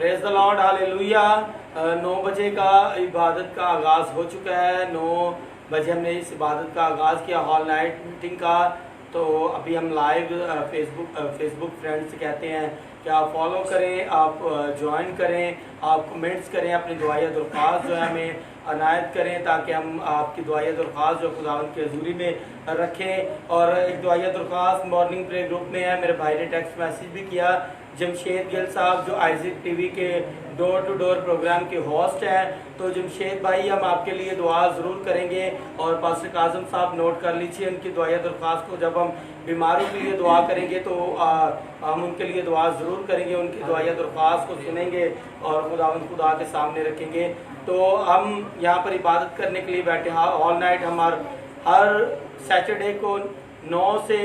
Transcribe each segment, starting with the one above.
Praise the Lord, hallelujah. 9 बजे का इबादत का आगाज़ हो चुका है। 9 बजे हमने इस इबादत का आगाज़ किया, हॉल नाइट मीटिंग का। तो अभी हम लाइव फेसबुक फ्रेंड्स कहते हैं कि आप फॉलो करें, आप ज्वाइन करें, आप कमेंट्स करें, अपनी दुआया दरख्वास्त जो है हमें अनायत करें, ताकि हम आपकी दुआया दरख्वास्त जो खुदावंद की हजूरी में रखें। और एक दुआया दरख्वास्त मॉर्निंग प्रेयर ग्रुप में है, मेरे भाई ने टेक्स्ट मैसेज भी किया। जमशेद गिल साहब जो आइज़िक टीवी के डोर टू डोर प्रोग्राम के होस्ट हैं, तो जमशेद भाई हम आपके लिए दुआ ज़रूर करेंगे। और पास्टर काज़म साहब नोट कर लीजिए उनकी दुआया दरख्वास्त को। जब हम बीमारों के लिए दुआ करेंगे तो हम उनके लिए दुआ ज़रूर करेंगे, उनकी दुआया दरख्वास्त को सुनेंगे और खुदा के सामने रखेंगे। तो हम यहाँ पर इबादत करने के लिए बैठे हैं ऑल नाइट। हर सैटरडे को 9 से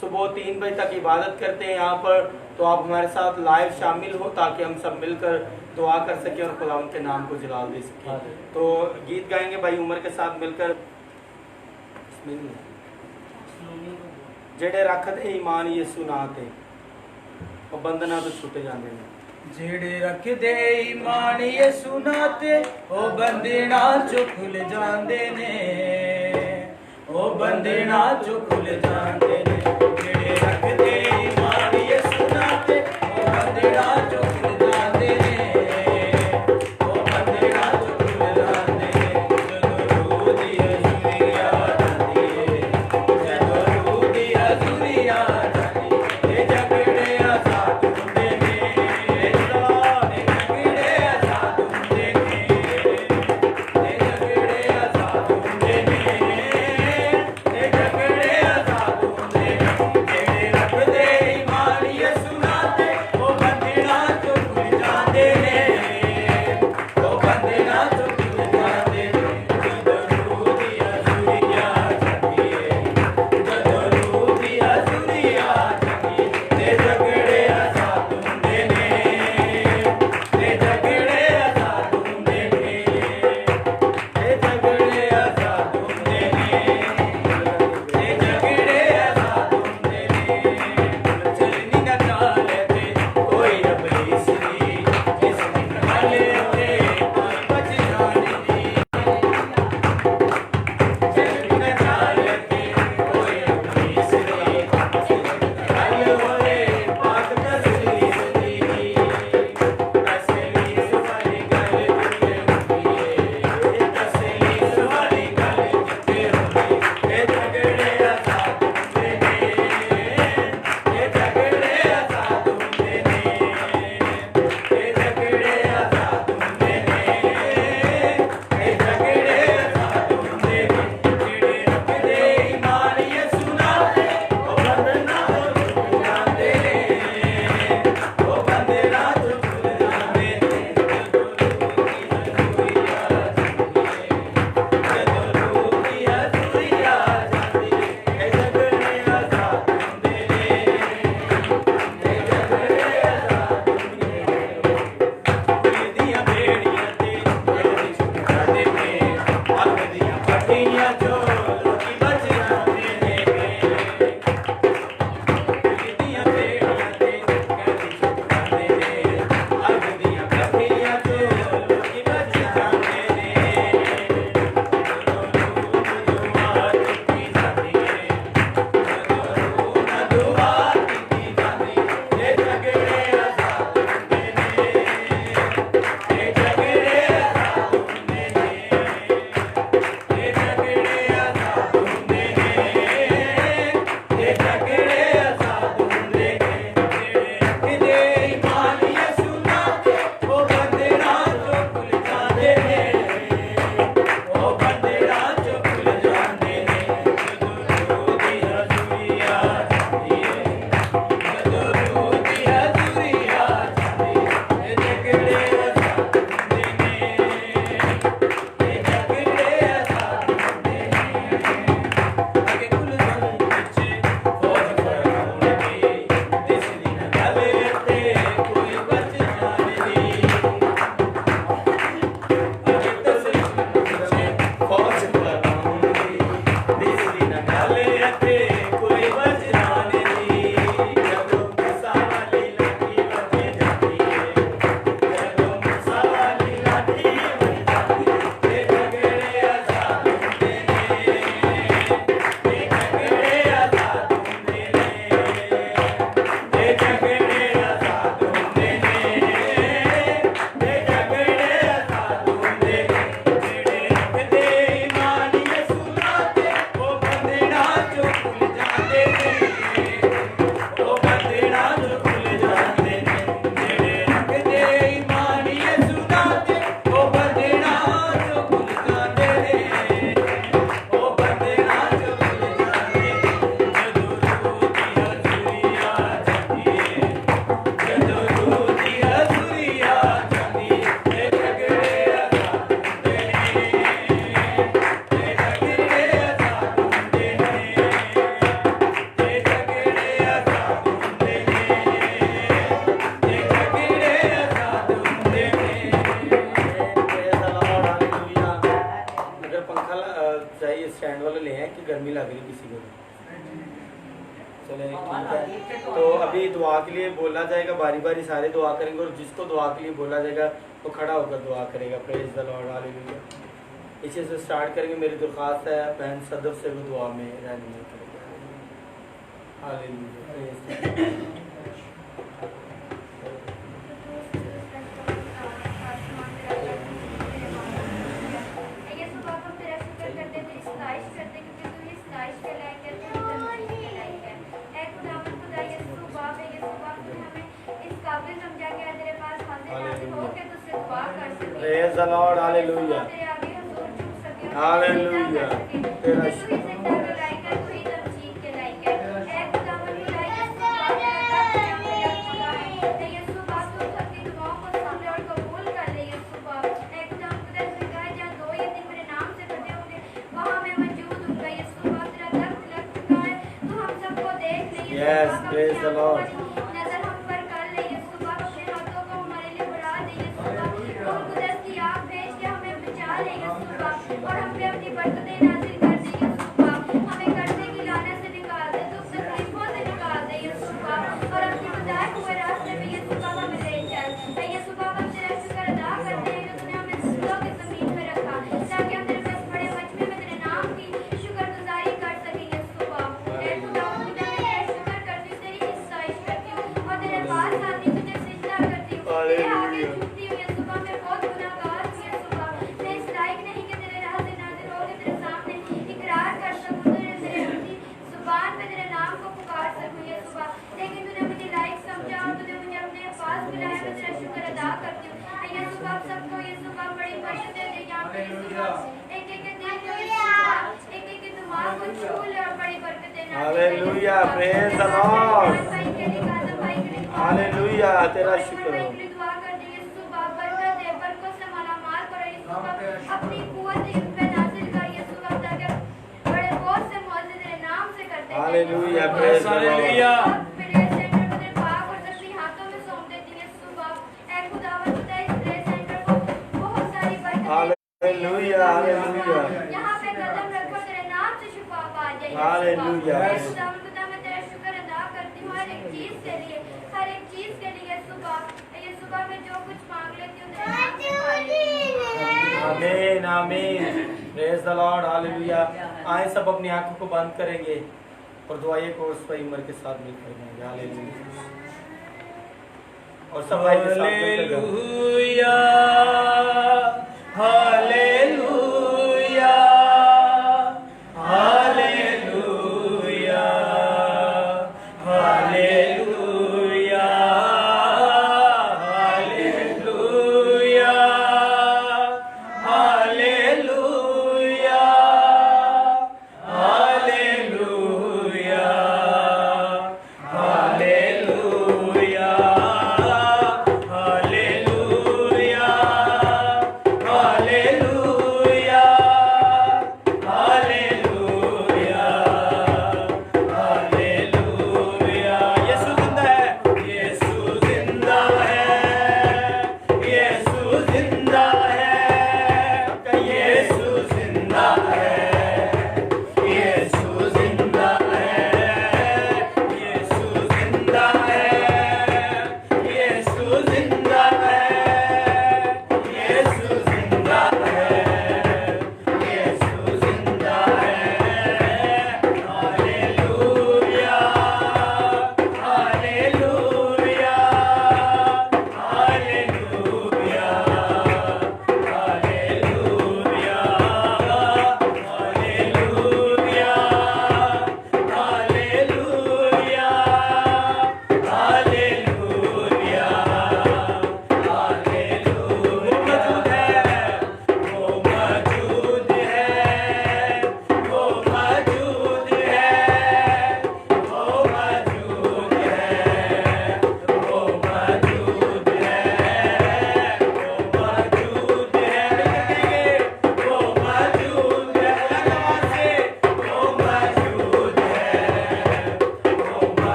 सुबह 3 बजे तक इबादत करते हैं यहाँ पर। तो आप हमारे साथ लाइव शामिल हो ताकि हम सब मिलकर दुआ कर सकें और खुदा उनके नाम को जलाल दे सकें। तो गीत गाएंगे भाई उमर के साथ मिलकर। जेड़े रखते ईमान यीशु नां ते ਉਹ ਬੰਧਨਾਂ ਤੋਂ ਛੁੱਟ ਜਾਂਦੇ ਨੇ। ਜਿਹੜੇ ਰੱਖਦੇ ਈਮਾਨ ਯਿਸੂ ਨਾਮ ਤੇ ਉਹ ਬੰਧਨਾਂ ਚੋਂ ਖੁੱਲ ਜਾਂਦੇ ਨੇ, ਉਹ ਬੰਧਨਾਂ ਚੋਂ ਖੁੱਲ ਜਾਂਦੇ ਨੇ। ਜਿਹੜੇ ਰੱਖਦੇ ਈਮਾਨ ਯਿਸੂ ਨਾਮ ਤੇ ਉਹ ਬੰਧਨਾਂ ਚੋਂ ਖੁੱਲ ਜਾਂਦੇ ਨੇ, ਉਹ ਬੰਧਨਾਂ ਚੋਂ ਖੁੱਲ ਜਾਂਦੇ ਨੇ। ਜਦੋਂ ਰੂਹ ਦੀ ਹਜ਼ੂਰੀ ਆ ਜਾਂਦੀ ਏ, ਜਦੋਂ ਰੂਹ ਦੀ ਹਜ਼ੂਰੀ ਆ ਜਾਂਦੀ ਇਹ ਜਗੜੇ ਆਜ਼ਾਦ ਹੁੰਦੇ ਨੇ। ਇਹ ਜਗੜੇ ਆਜ਼ਾਦ ਹੁੰਦੇ ਨੇ, ਇਹ ਜਗੜੇ ਆਜ਼ਾਦ ਹੁੰਦੇ ਨੇ, ਇਹ ਜਗੜੇ ਆਜ਼ਾਦ ਹੁੰਦੇ लग रही किसी को। चले ठीक है, तो अभी दुआ के लिए बोला जाएगा, बारी बारी सारे दुआ करेंगे और जिसको दुआ के लिए बोला जाएगा वो खड़ा होकर दुआ करेगा। Praise the Lord, hallelujah. इसी से स्टार्ट करेंगे। मेरी दरख्वास्त है बहन सदफ से वो दुआ में रहने करेगा। Hallelujah. Praise the Lord, hallelujah. Hallelujah. तेरा Yes, praise the Lord. Hallelujah, praise the Lord. Hallelujah, तेरा शुक्र हो। Hallelujah, praise the Lord. Hallelujah, hallelujah. यहाँ पे कदम रखो, तेरे नाम से शिफा पा जाए। Hallelujah. खुदा मैं तेरा शुक्र अदा करती हूँ हर एक चीज के लिए, हर एक चीज के लिए। ये सुबह में जो कुछ मांग लेती हूँ तेरे नाम से पा लेती हूँ। आमीन, आमीन। Praise the Lord, hallelujah. आए सब अपनी आंखों को बंद करेंगे और दुआए कोर्स पर इमर के साथ मिलकर गाएंगे। हालेलुया। और सब भाई के साथ मिलकर hallelujah, hallelujah, hallelujah, hallelujah, hallelujah, hallelujah, hallelujah, hallelujah, hallelujah.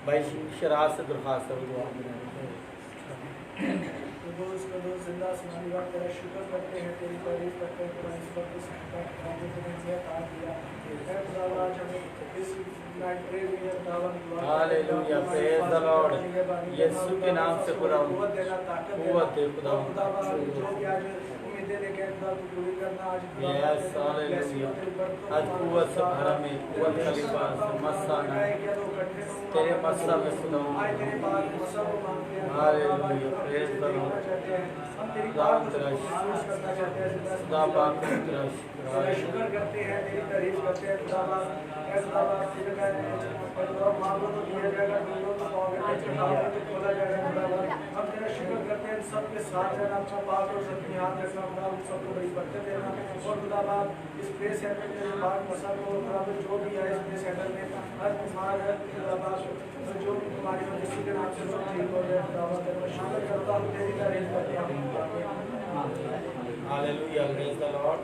भाई शराज से दरख्वास्त है, दुआ करें। जिंदा आसमानी बात तेरा शुक्र करते हैं, तेरी तारीफ करते हैं, तेरा इस वक्त इस दिया है खुदावन, आज हमें इस नाइट प्रेयर में खुदावन हालेलुया, प्रेज द लॉर्ड। यीशु के नाम से खुदावन कुव्वत देना, ताकत कुव्वत दे खुदावन। खुदावन जो भी आज उम्मीदें लेके खुदा तू पूरी करना आज यस हालेलुया। आज कुव्वत से भरा में कुव्वत खलीफा से मस्साना तेरे मस्सा में खुदावन। आज तेरे पास मस्सा को मांगते हैं हालेलुया, प्रेज द लॉर्ड। हम तेरी खुदा बात तेरा महसूस करना चाहते हैं, खुदा पाक तेरा तेरा शुक्र। शुक्र करते हैं, तेरी तारीफ करते हैं खुदावन। ऐ खुदावन तेरे कहने मांगो तो दिया जाएगा, ढूंढो तो पाओगे, खटखटाओगे तो खोला जाएगा खुदावन। हम तेरा शुक्र करते हैं, सबके साथ रहना, अपना पाक और सच्ची हाथ रखना खुदावन, सबको बड़ी बरकत देना। और खुदावन इस प्रेस सेंटर में पाक मसा को खुदावन जो भी है इस प्रेस सेंटर में हर बीमार है खुदावन, जो भी बीमारी हो किसी के नाम से सब ठीक हो जाए खुदावन, तेरे शुक्र करता हूं, तेरी तारीफ करते हैं। Hallelujah, praise the Lord.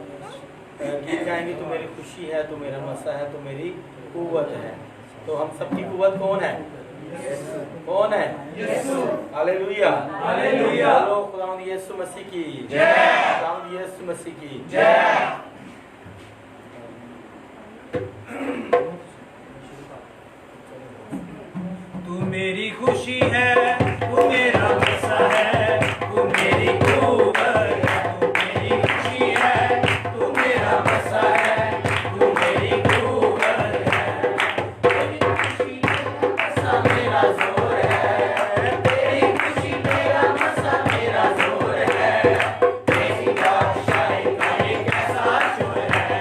गीत गाएंगे तो मेरी खुशी है, तो मेरा मसा है, तो मेरी कुव्वत है। तो हम सबकी कुव्वत कौन है? कौन है? यीशु। Hallelujah, hallelujah. बोलो खुदावंद यीशु मसीह की जय, खुदावंद यीशु मसीह की जय। तू मेरी खुशी है, तू मेरा मसा है, तू मेरी कुव्वत है, तू मेरी खुशी है, तू मेरा मसा है, तू मेरी कुव्वत है। तेरी खुशी मेरा मसा मेरा जोर है, तेरी खुशी मेरा मसा मेरा जोर है। तेरी बादशाही का ये कैसा शोर है,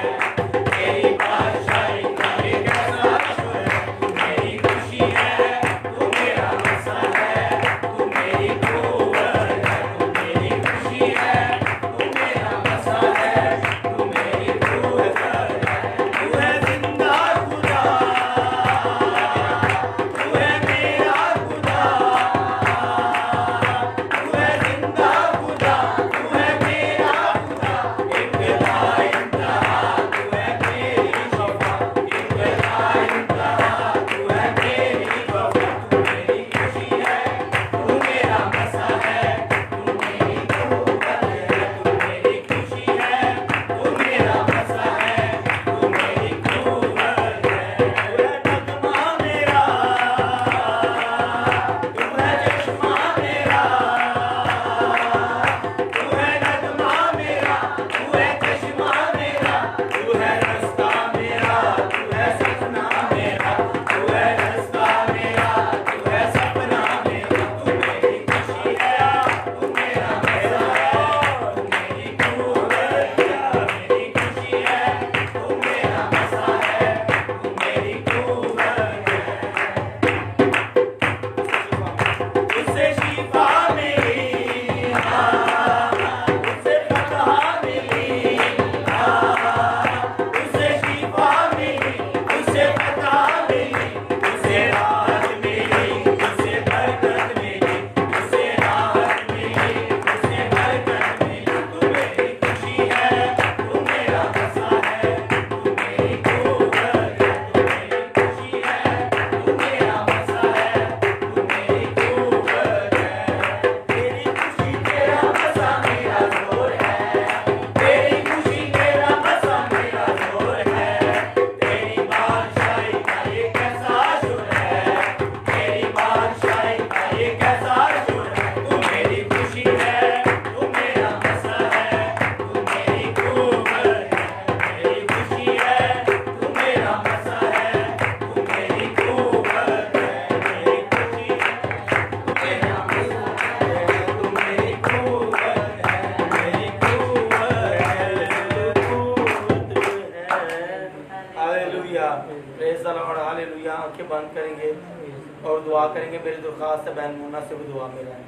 तेरी बादशाही का ये कैसा शोर है। तू मेरी खुशी है, तू मेरा मसा है, तू मेरी कुव्वत है, तू मेरी खुशी है, तू मेरा मसा है, तू मेरी कुव्वत है। तू है जिंदा खुदा, तू है मेरा खुदा, तू है जिंदा खुदा, तू है मेरा खुदा। इब्तिदा इंतहा तू है मेरी शफा, इब्तिदा इंतहा तू है मेरी वफा। तू मेरी खुशी है, तू मेरा मसा है, तू मेरी कुव्वत है, तू मेरी खुशी है, तू मेरा मसा है, तू मेरी कुव्वत है। तू है नगमा मेरा, तू है चश्मा मेरा, तू है नगमा मेरा, तू है चश्मा मेरा, तू है रास्ता मेरा, तू है सपना मेरा, तू है रास्ता मेरा, तू है सपना मेरा। तू मेरी खुशी है, तू मेरा मसा है, तू मेरी कुव्वत है, मेरी खुशी है, तू मेरा मसा है, तू मेरी कुव्वत है। उससे शिफा मिली, उससे फतह मिली, उससे शिफा मिली, उससे फतह मिली, उससे राहत मिली, उससे बरकत मिली, उससे राहत मिली, उससे बरकत मिली। तू मेरी खुशी है, तू मेरा मसा है, तू मेरी कुव्वत है, तू मेरी खुशी है, तू मेरा मसा है, तू मेरी कुव्वत है। तेरी खुशी तेरा मसा मेरा जोर है, तेरी खुशी तेरा मसा मेरा जोर है। तेरी बादशाही का ये कैसा शोर है, तेरी बादशाही का ये कैसा शोर है। तू मेरी खुशी है, तू मेरा मसा है, तू मेरी कुव्वत है, मेरी खुशी है, तू मेरा मसा है, तू मेरी कुव्वत है, मेरी खुशी है, तू मेरा मसा है, तू मेरी कुव्वत है, मेरी कुव्वत है। Hallelujah, praise the Lord. Hallelujah. आंखें बंद करेंगे और दुआ करेंगे। मेरी दरख्वास्त है बहन मोना से भी दुआ में रहें।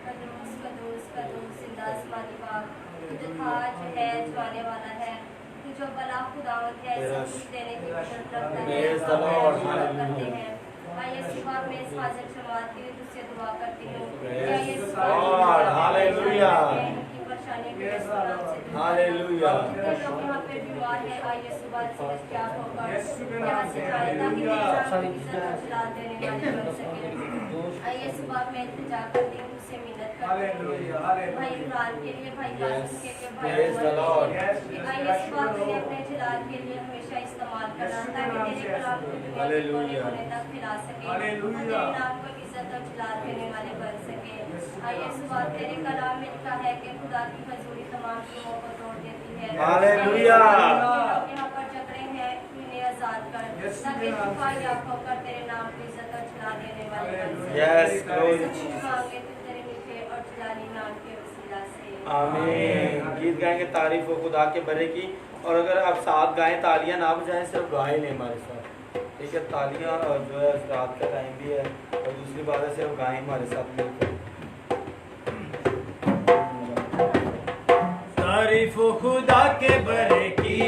कदूस कदूस कदूस जिंदा आसमानी बाप, तू जो था, जो है, जो आने वाला है, तू जो भला खुदावत है, सब कुछ देने की कुदरत रखता है। Praise the Lord. हम करते हैं। आइए सुबह में इस हाजिर जमात के लिए तुझसे दुआ करती हूँ। Praise आइए the सुबह Lord. Hallelujah. इनकी परेशानी को यीशु नाम से दूर हालेलुया। जो लोग यहाँ पे बीमार है आइए सुबह से तैयार होकर यहाँ से जाए ताकि नाम की इज्जत और जलाल देने वाले बन सके। आइए सुबह में इंतजार करती हूँ उससे मिन्नत करती हूँ भाई इमरान के लिए भाई कासिम के लिए भाई Praise the Lord. आइए सुबह में अपने जलाल के लिए हमेशा इस्तेमाल करना ताकि तेरे कलाम को दुनिया के कोने कोने तक फैला सके और तेरे नाम को इज्जत और जलाल देने वाले बन सके। आइए सुबह तेरे कलाम में लिखा है कि खुदा की हजूरी तमाम जुर्मों को तोड़ देती है। हालेलुया। यहाँ पर जकड़े हैं इन्हें आजाद कर ताकि शिफाई आंखों कर तेरे नाम को इज्जत और जलाल देने वाले बन सके। Yes, glory to सब मांगे तो तेरे मीठे और जलाली नाम के वसीला से। आमीन। गीत गाएंगे तारीफ हो खुदा के बड़े की। और अगर आप साथ गाएं, तालियां ना बजाएं, सिर्फ गाएं नहीं हमारे साथ, ठीक है। तालियां और जो है रात का टाइम भी है और दूसरी बात है सिर्फ गाएं हमारे साथ मिलकर। तारीफ हो खुदा के बड़े की,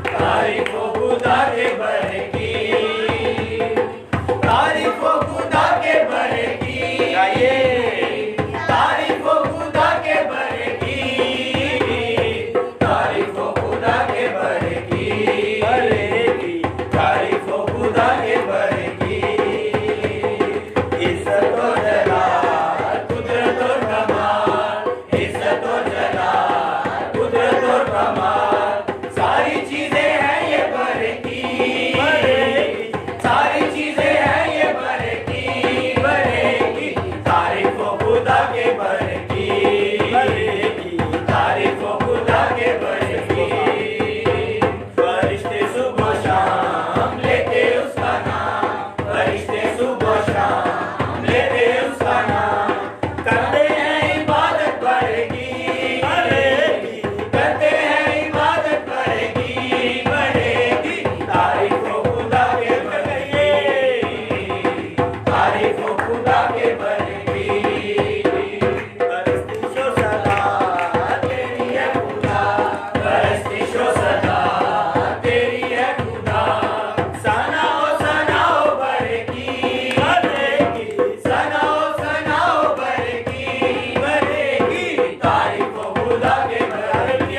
तारीफ हो खुदा के बड़े की, तारीफ हो खुदा के बड़े की, गाइए तारीफ हो खुदा के बड़े की, तारीफ हो खुदा के बड़े की, तारीफ हो खुदा के बड़े की। इज्जत और जलाल कुदरत और कमाल, इज्जत और जलाल कुदरत और कमाल, सारी चीजें हैं ये बड़े की, सारी चीजें हैं ये बड़े की, बड़े की। तारीफ हो खुदा के बड़े की, तारीफ हो खुदा के बड़े की। फरिश्ते सुबह शाम लेते उसका नाम, फरिश्ते सुबह शाम लेते उसका नाम, करते हैं इबादत बढ़ेगी, करते हैं इबादत बढ़ेगी, बढ़ेगी। तारीफ हो खुदा के बढ़ेगी, तारीफ हो खुदा के बढ़ेगी। परस्तिशो सदा तेरी है खुदा, परस्तिशो सदा तेरी है खुदा, सनाओ बढ़ेगी, सनाओ बढ़ेगी, बढ़ेगी। तारीफ हो खुदा के बढ़ेगी,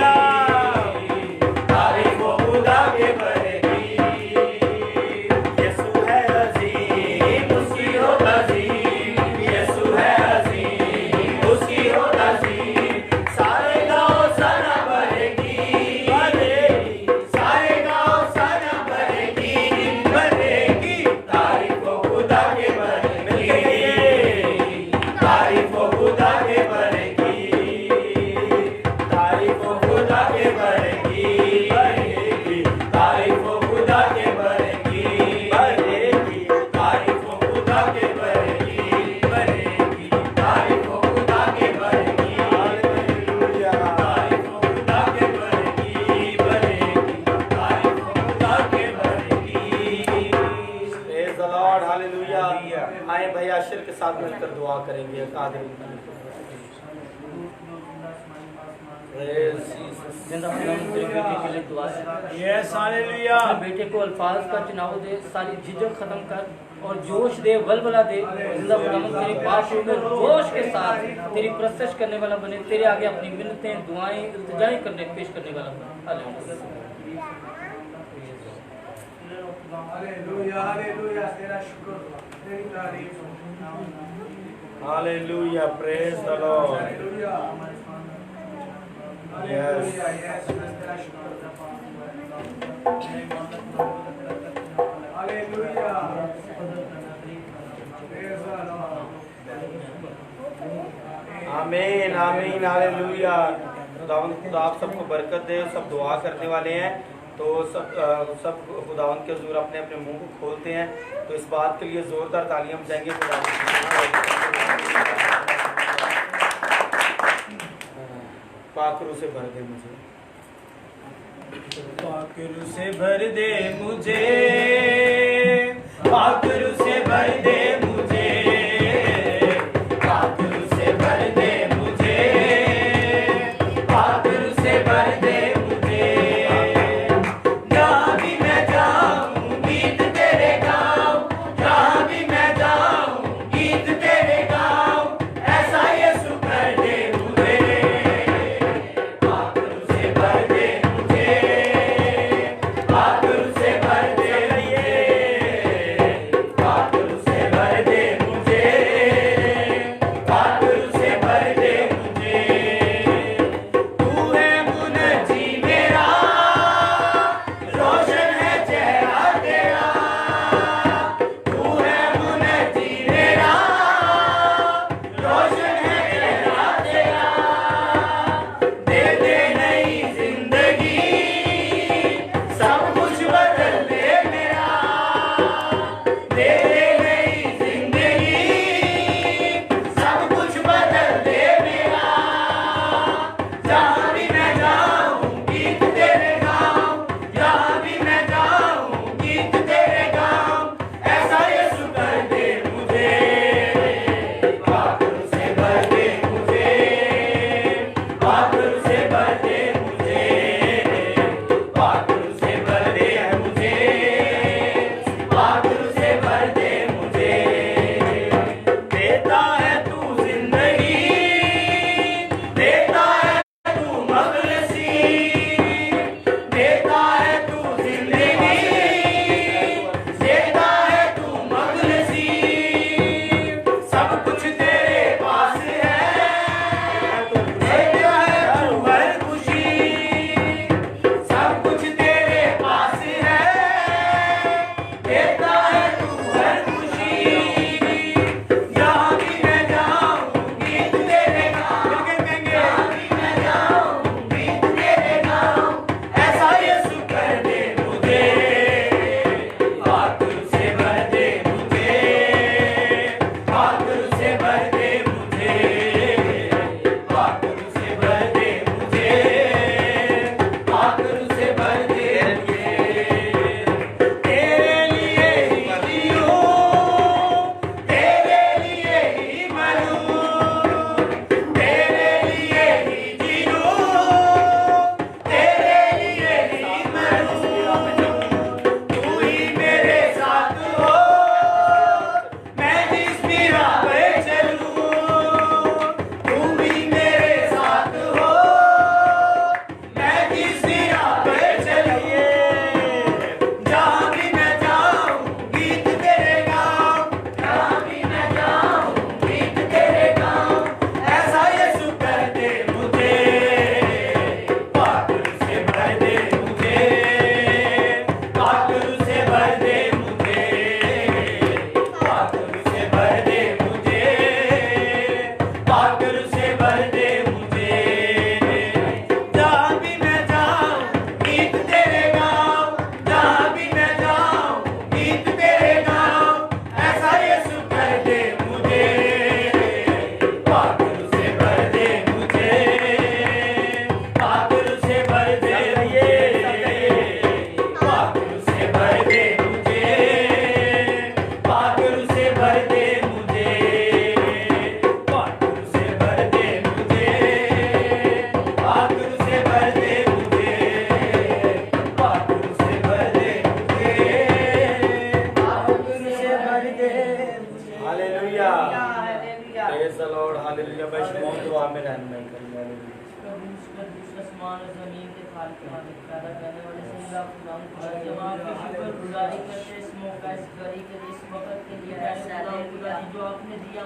तारीफ हो खुदा के बढ़ेगी। यीशु है अजीम उसकी हो तज़ीम, यीशु है अजीम उसकी हो तज़ीम, सारे गाँव सना बढ़ेगी, सारे गाँव सना बढ़ेगी, बढ़ेगी। तारीफ हो खुदा के बढ़ेगी, तारीफ हो खुदा के बढ़ेगी, तारीफ हो खुदा के बढ़ेगी, तारीफ हो खुदा के बढ़ेगी, तारीफ हो खुदा के बढ़ेगी, तारीफ हो खुदा के बढ़ेगी, तारीफ हो खुदा के बढ़ेगी, तारीफ हो खुदा के बढ़ेगी। Praise the Lord. हालेलुया। आए भाई आशिर के साथ मिलकर दुआ करेंगे। कादिर जिंदा खुदावंद तेरे बेटे के लिए दुआ है। Yes hallelujah. अपने बेटे को अल्फाज का चुनाव दे, सारी झिझक खत्म कर और जोश दे, बलबला दे। जिंदा खुदावंद तेरी बात में जोश के साथ तेरी प्रस्तुत करने वाला बने, तेरे आगे अपनी मिन्नतें दुआएं इल्तिजाएं करने पेश करने वाला बने। Hallelujah, hallelujah. तेरा शुक्र, तेरी तारीफ। Hallelujah. Praise the Lord. Hallelujah, hallelujah. Yes तेरा शुक्र। हालेलुया। Praise the Lord. आमीन आमीन। हालेलुया। खुदावंद खुदा आप सबको बरकत दे। सब दुआ करने वाले हैं तो सब खुदावंद के हुजूर अपने अपने मुंह को खोलते हैं, तो इस बात के लिए जोरदार तालियां बजाएंगे। पाकरू से भर दे मुझे, पाकरू से भर दे मुझे, पाकरू से भर दे मुझे, पाकरू से भर दे मुझे, पाकरू से भर दे मुझे। जहाँ भी मैं जाऊँ गीत तेरे गाऊँ, जहाँ भी मैं जाऊँ गीत तेरे गाऊँ, ऐसा यीशु कर दे मुझे। जहाँ भी मैं जाऊं गीत तेरे गाऊं, जहाँ भी मैं जाऊं गीत तेरे गाऊं, ऐसा यीशु कर दे मुझे, पागल से भर दे मुझे, पागल से भर दे मुझे, पागल से भर दे मुझे, पागल से भर दे मुझे। देता है तू जिंदगी, देता है तू मखलसी, देता है तू जिंदगी, देता है तू मखलसी, सब कुछ तेरे पास है, देता है तू हर खुशी, सब कुछ तेरे पास है, देता है तू हर खुशी, जहाँ भी मैं जाऊं गीत तेरे गाऊं, जहाँ भी मैं जाऊं गीत तेरे गाऊं, ऐसा यीशु कर दे मुझे, पागल से भर दे मुझे, पागल से भर दे मुझे, पागल से भर दे मुझे, पागल से भर दे मुझे। तेरे लिए ही जीऊं, तेरे लिए ही मरूं, तेरे लिए ही जीऊं, तेरे लिए ही मरूं, तू ही मेरे साथ हो, मैं जिस भी राह पे चलूं, तू ही मेरे साथ हो, मैं जिस भी राह पे चलूं, जहाँ भी मैं जाऊं गीत तेरे गाऊं, जहाँ भी मैं जाऊं गीत तेरे गाऊं, ऐसा यीशु कर दे मुझे, पागल से भर दे मुझे, पागल से भर दे मुझे, पागल से भर दे मुझे, पागल से भर दे मुझे, जहाँ भी मैं जाऊं गीत तेरे गाऊं, जहाँ भी मैं जाऊं गीत तेरे गाऊं, ऐसा यीशु कर दे मुझे, पागल से भर दे मुझे, पागल से भर दे मुझे, पागल से भर दे मुझे, पागल से भर दे मुझे, पागल से भर दे मुझे, पागल से भर दे मुझे, पागल से भर दे मुझे, पागल से भर दे मुझे। Hallelujah, praise the Lord, hallelujah. भाई शिमोन दुआ में रहनुमाई करेंगे। आसमान और जमीन के खालिक मालिक पैदा करने वाले सही आप खुदाम खुदा जब आपकी शुक्रगुजारी करते इस मौका इस घड़ी के लिए इस वक्त के लिए खुदा खुदा जी जो आपने दिया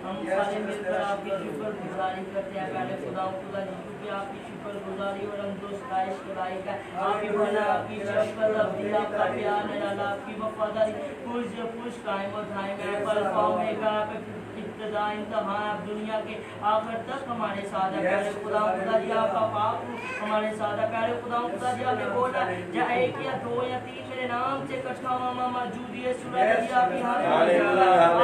हम सारे मिलकर आपकी शुक्रगुजारी करते हैं पहले खुदा खुदा जी क्योंकि आपकी शुक्रगुजारी और हम दोस्त लाइश के लायक है आपकी बना आपकी शफकत अब्दी आपका प्यार निराला आपकी वफादारी पुरुष कायम और दायम है अल्फा ओमेगा इब्तिदा इंतहा आप दुनिया के आखिर तक हमारे साथ है प्यारे खुदा खुदा जी आपका पाक हमारे साथ है प्यारे खुदा खुदा जी आपने बोला जहाँ एक या दो या तीन मेरे नाम से इकट्ठा हुआ मौजूद है सूरज जी आप यहाँ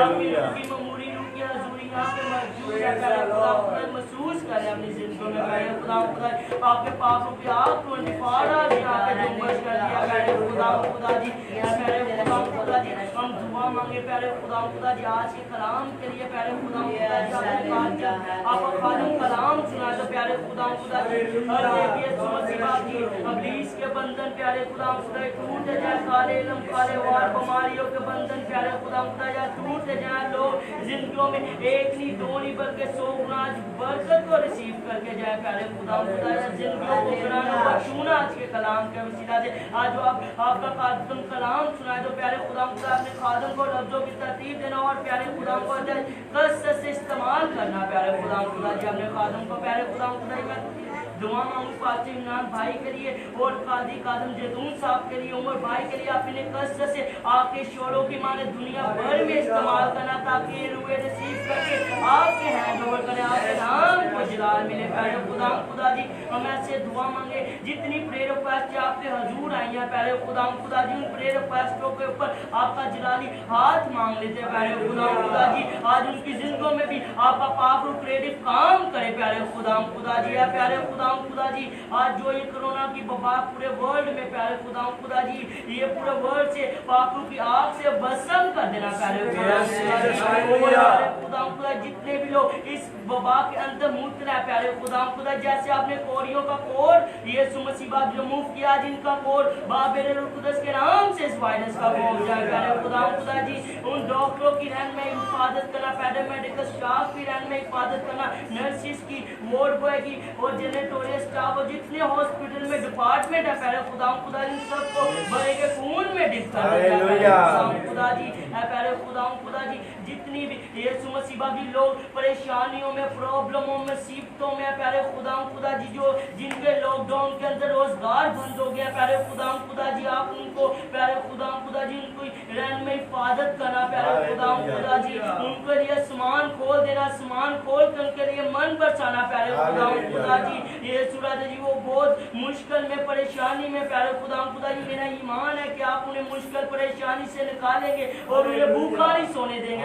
आपकी ममूरी रूह की हजूरी यहाँ पे मौजूद है प्यारे खुदा खुदा महसूस करें अपनी जिंदगी में प्यारे खुदा खुदा आपके पापों पे आप को निफारा यहाँ पे जुम्मश कर दिया प्यारे खुदा खुदा जी प्यारे खुदा खुदा जी हम दुआ मांगे प्यारे खुदा खुदा जी आज के कलाम के लिए प्यारे खुदा खुदा जी आपने बात किया आपका खालिम कलाम सुना तो प्यारे खुदा खुदा जी हर देखिए समझ बात की अब्लीस के बंधन प्यारे खुदा खुदा टूट जाए काले इल्म काले वार बीमारियों के बंधन प्यारे खुदा खुदा जी टूट जाए लोग जिंदगियों में एक नहीं दो नहीं बल्कि 100 गुना बरकत को रिसीव करके जाए प्यारे खुदा खुदा जी जिंदगियों को गिराना हुआ चुना आज के कलाम के वसीला से आज आपका खादम कलाम सुनाए तो प्यारे खुदा खुदा अपने खादम को लफ्जों की तरतीब देना और प्यारे खुदा को कसरत से इस्तेमाल करना प्यारे खुदा खुदा जी अपने खादम को प्यारे खुदा खुदा जी दुआ मांगू पास्टर इमरान भाई के लिए और कादी कादम जैतून साहब के लिए, उमर भाई के लिए अपने कष्ट से आपके शोरों की माने दुनिया भर में इस्तेमाल करना, ताकि ये रुए रिसीव करके आपके हैंड ओवर करें, आपके नाम को जलाल मिले। पहले खुदा जी हम ऐसे दुआ मांगे जितनी प्रेयर रिक्वेस्ट आपके हजूर आई है, पहले खुदा जी उन प्रेयर रिक्वेस्टों के ऊपर आपका जलाली हाथ मांग लेते हैं। पहले खुदा जी आज उनकी जिंदगियों में भी आपका पाप क्रिएटिव काम करे। प्यारे खुदा जी है, प्यारे खुदा जी आज जो ये कोरोना की वबा पूरे वर्ल्ड में, प्यारे खुदा जी ये पूरे वर्ल्ड से पापों की आग से भस्म कर देना। खुदा जितने भी लोग इस वबा के अंदर मुक्त है, प्यारे खुदा जैसे आपने कोरियों का कोड यीशु मसीह बाप रिमूव किया, जिनका कोड बाबेल कुदस के नाम से इस वायरस का हो जाए। प्यारे खुदा जी उन डॉक्टरों की रहन में हिफाजत करना, पैरामेडिकल स्टाफ की रहन में हिफाजत करना, नर्सिस की, वार्ड बॉय की और जेनेटोरियल स्टाफ और जितने हॉस्पिटल में डिपार्टमेंट है, पहले खुदा जी सबको बड़े के खून में डिप कर खुदा जी है। पहले खुदा जी जितनी भी यीशु मसीह बाप जी लोग परेशानियों में, प्रॉब्लमों में, मुसीबतों में, प्यारे खुदा जी जो जिनके लॉकडाउन के अंदर रोजगार बंद हो गया, प्यारे खुदा जी आप उनको, प्यारे खुदा जी उनको रहन में हिफाजत करना। प्यारे खुदा जी उनके लिए सामान खोल देना, सामान खोल कर उनके लिए मन बरसाना। प्यारे खुदा जी ये सूरज जी वो बहुत मुश्किल में, परेशानी में, प्यारे खुदा जी मेरा ईमान है कि आप उन्हें मुश्किल परेशानी से निकालेंगे और उन्हें भूखा नहीं सोने देंगे।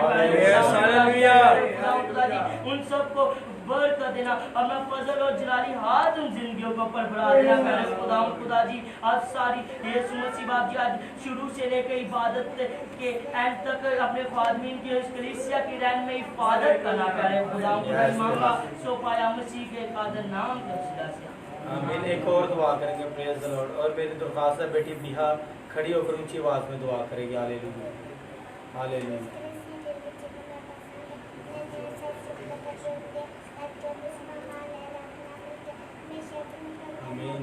खुदा जी उन सबको बर कर देना, अपना फजल और जलाली हाथ उन जिंदगियों के ऊपर बढ़ा देना। पहले खुदा जी आज सारी यीशु मसीह बाप जी आज शुरू से लेकर इबादत के एंड तक अपने खादमीन की कलीसिया की रहन में हिफाजत करना। पहले खुदा मांगा सो पाया मसीह के कादर नाम के वसीला से आमीन। एक और दुआ करेंगे, प्रेज द लॉर्ड। और मेरी दरख्वास्त है बेटी बिहा खड़ी होकर ऊंची आवाज में दुआ करेगी। Hallelujah hallelujah. आमीन।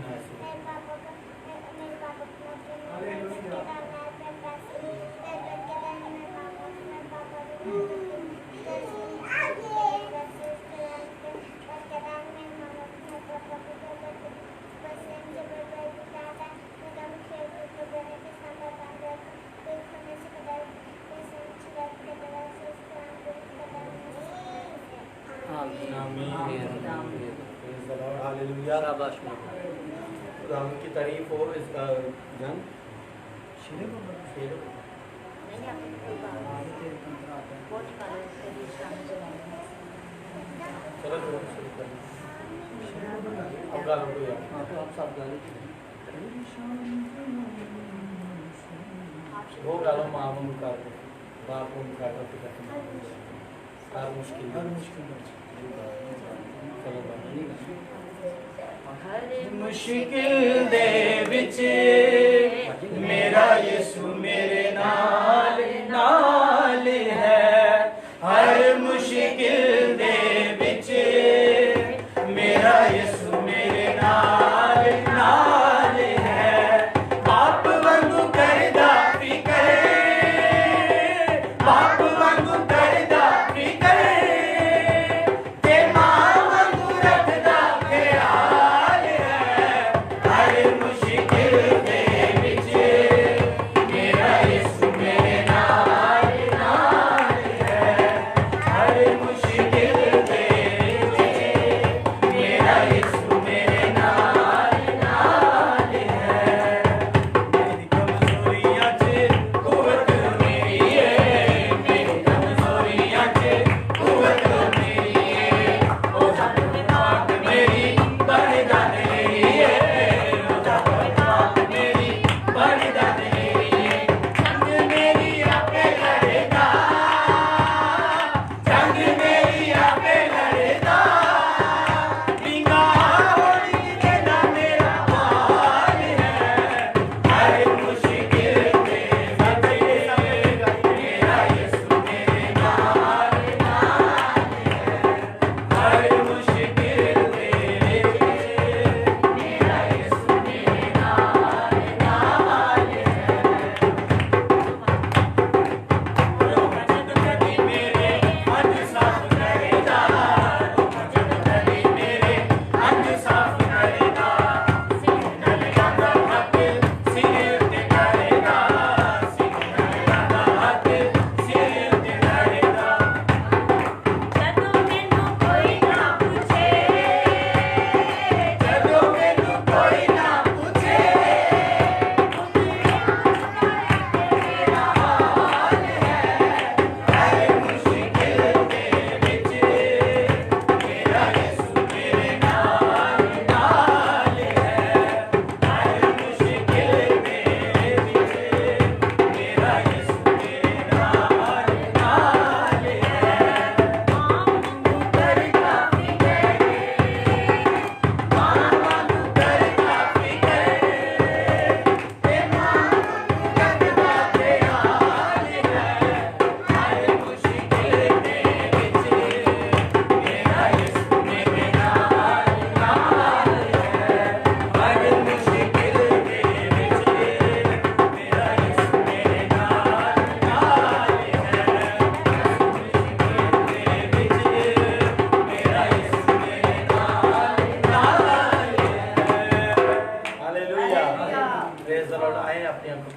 खुदा की तारीफ हो। इसका जंग चलो शुरू कर अब गाल हो गया। आप सब गाली वो गालों माँ कर दो, बाप कर दो, हर मुश्किल मुश्किल दे विच मेरा यीशु मेरे नाल नाल है। हर मुश्किल दे विच मेरा यीशु मेरे नाल नाल है। बाप वांगू करदा फिकर, बाप वांगू करदा फिकर, ते मां वांगू रखदा ख्याल है। हर मुश्किल दे विच मेरा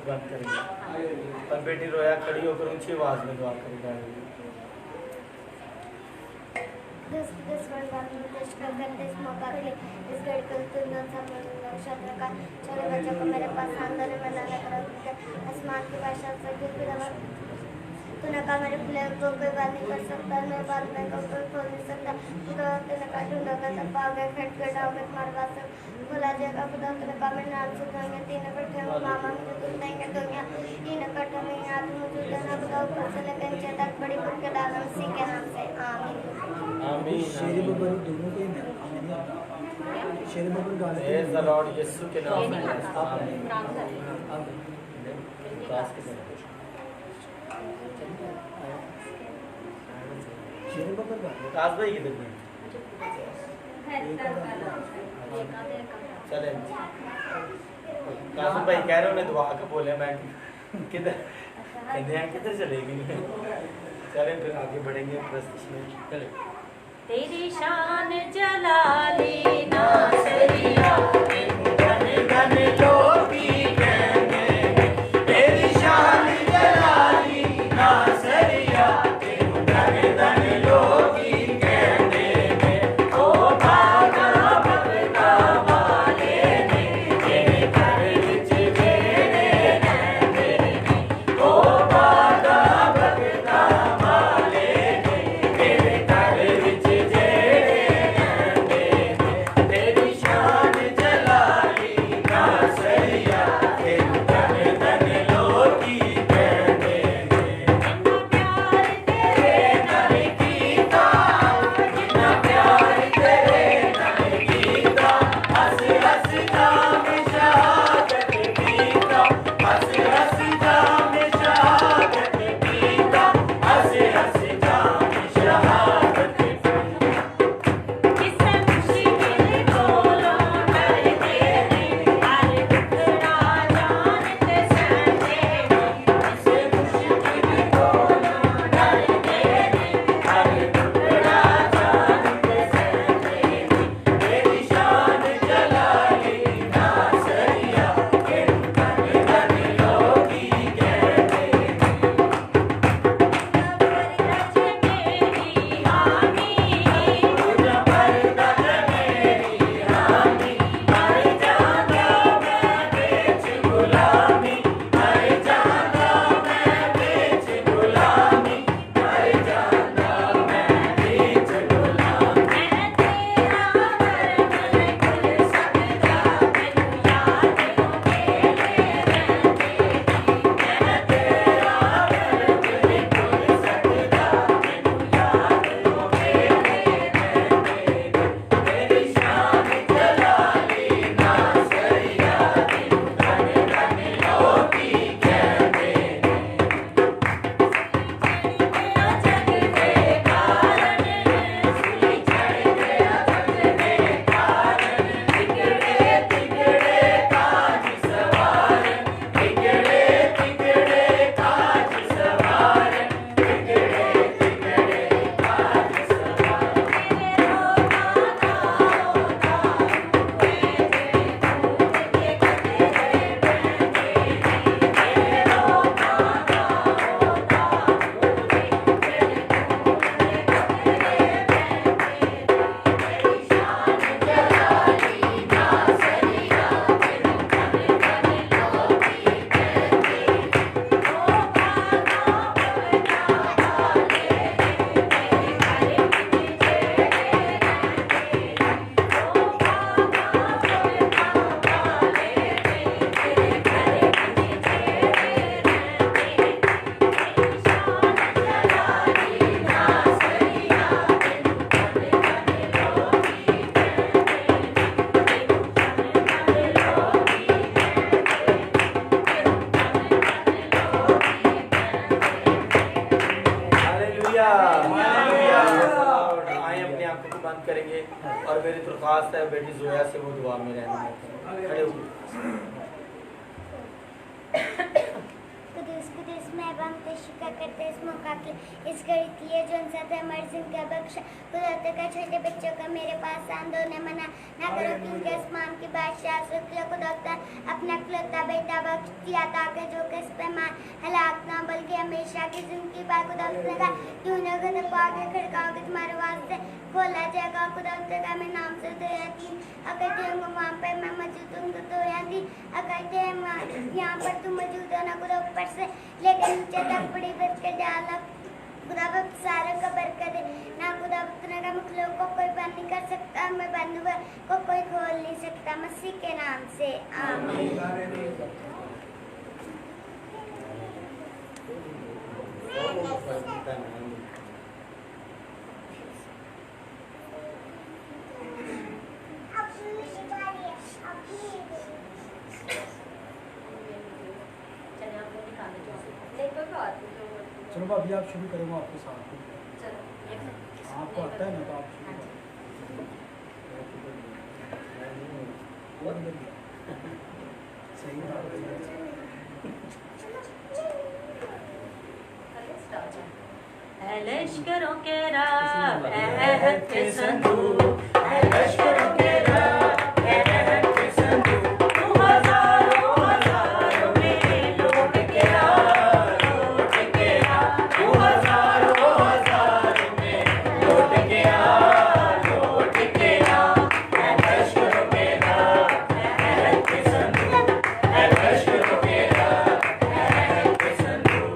बंद करेंगे और बेटी रोया खड़ी होकर ऊंची आवाज में दुआ करेगा। this one this मौका के लिए इस घड़ी को लक्ष्य रखा। छोटे बच्चों को मेरे पास आंदोलन में लाना करा आसमान की भाषा से भी दवा तूने कहा मेरे प्लेयर को कोई बात नहीं कर सकता, मैं बात में को कोई खोल नहीं सकता। खुदा तूने कहा ढूंढोगे तब पाओगे, खटखटाओगे तुम्हारे पास खुला जाएगा। खुदा तूने कहा मेरे नाम से दूंगे, तीन इकट्ठे हो मामा मुझे तुम देंगे दुनिया, तीन इकट्ठे में याद मुझे देना। खुदा ऊपर से लेकर नीचे तक बड़ी बुक के डालना उसी के नाम से आमीन। आमीन। शेरी बबल दोनों के हैं। शेरी बबल गाने प्रेज द लॉर्ड यीशु के नाम में आमीन। शेरी बबल गाने काश भाई किधर गए? चले काश भाई कह रहे हो मैं दुआ का बोले मैं किधर किधर चलेगी? चलें फिर आगे बढ़ेंगे प्रस्तुति में। चले तेरी शान जलाली नासरिया धन धन लोगी कहने तेरी शान जलाली नासरिया धन धन लोगी कहने ओ भागा भगता वाले ने तेरे घर विच जेड़े रहंदे ने ओ भागा भगता वाले ने तेरे घर विच और मेरी दरख्वास्त है बेटी जोया से वो दुआ में रहना खड़े हो। कुदूस कुदूस मैं धन्यवाद हम तेरा शुक्र करते इस मौका के इस घड़ी के लिए जो इंसान हमारे जिंदगी बख्शा खुदा का छोटे बच्चों का मेरे पास आंदोलन मना ना करो क्योंकि आसमान की बादशाह शुक्र खुदा अपना खुलता बेटा बख्श दिया ताकि जो किस पे मान हलाक ना बल्कि हमेशा की जिंदगी पा खुदा का क्यों न खुदा पाके खड़काओगे तुम्हारे वास्ते खोला जाएगा खुदा का मैं नाम से तो याती अगर तुम वहाँ पे मैं मौजूद हूँ तो याती अगर तुम यहाँ पर तुम मौजूद हो ना खुदा ऊपर से लेकर नीचे तक बड़ी बरकत डाला खुदा सारे का बरकत है ना खुदा का मखलूक को कोई बंद नहीं कर सकता मैं बंद हुआ को कोई खोल नहीं सकता मसीह के नाम से आमीन। चलो भाभी आप शुरू करें, आपके साथ आपको आता है ना तो आप सही लश्करों के रब अहद के संदूक लश्करों के रब अहद के संदूक तू हजारों हजारों में लौट के आ लौट के आ तू हजारों हजारों में लौट के आ लौट के आ लश्करों के रब अहद के संदूक लश्करों के रब अहद के संदूक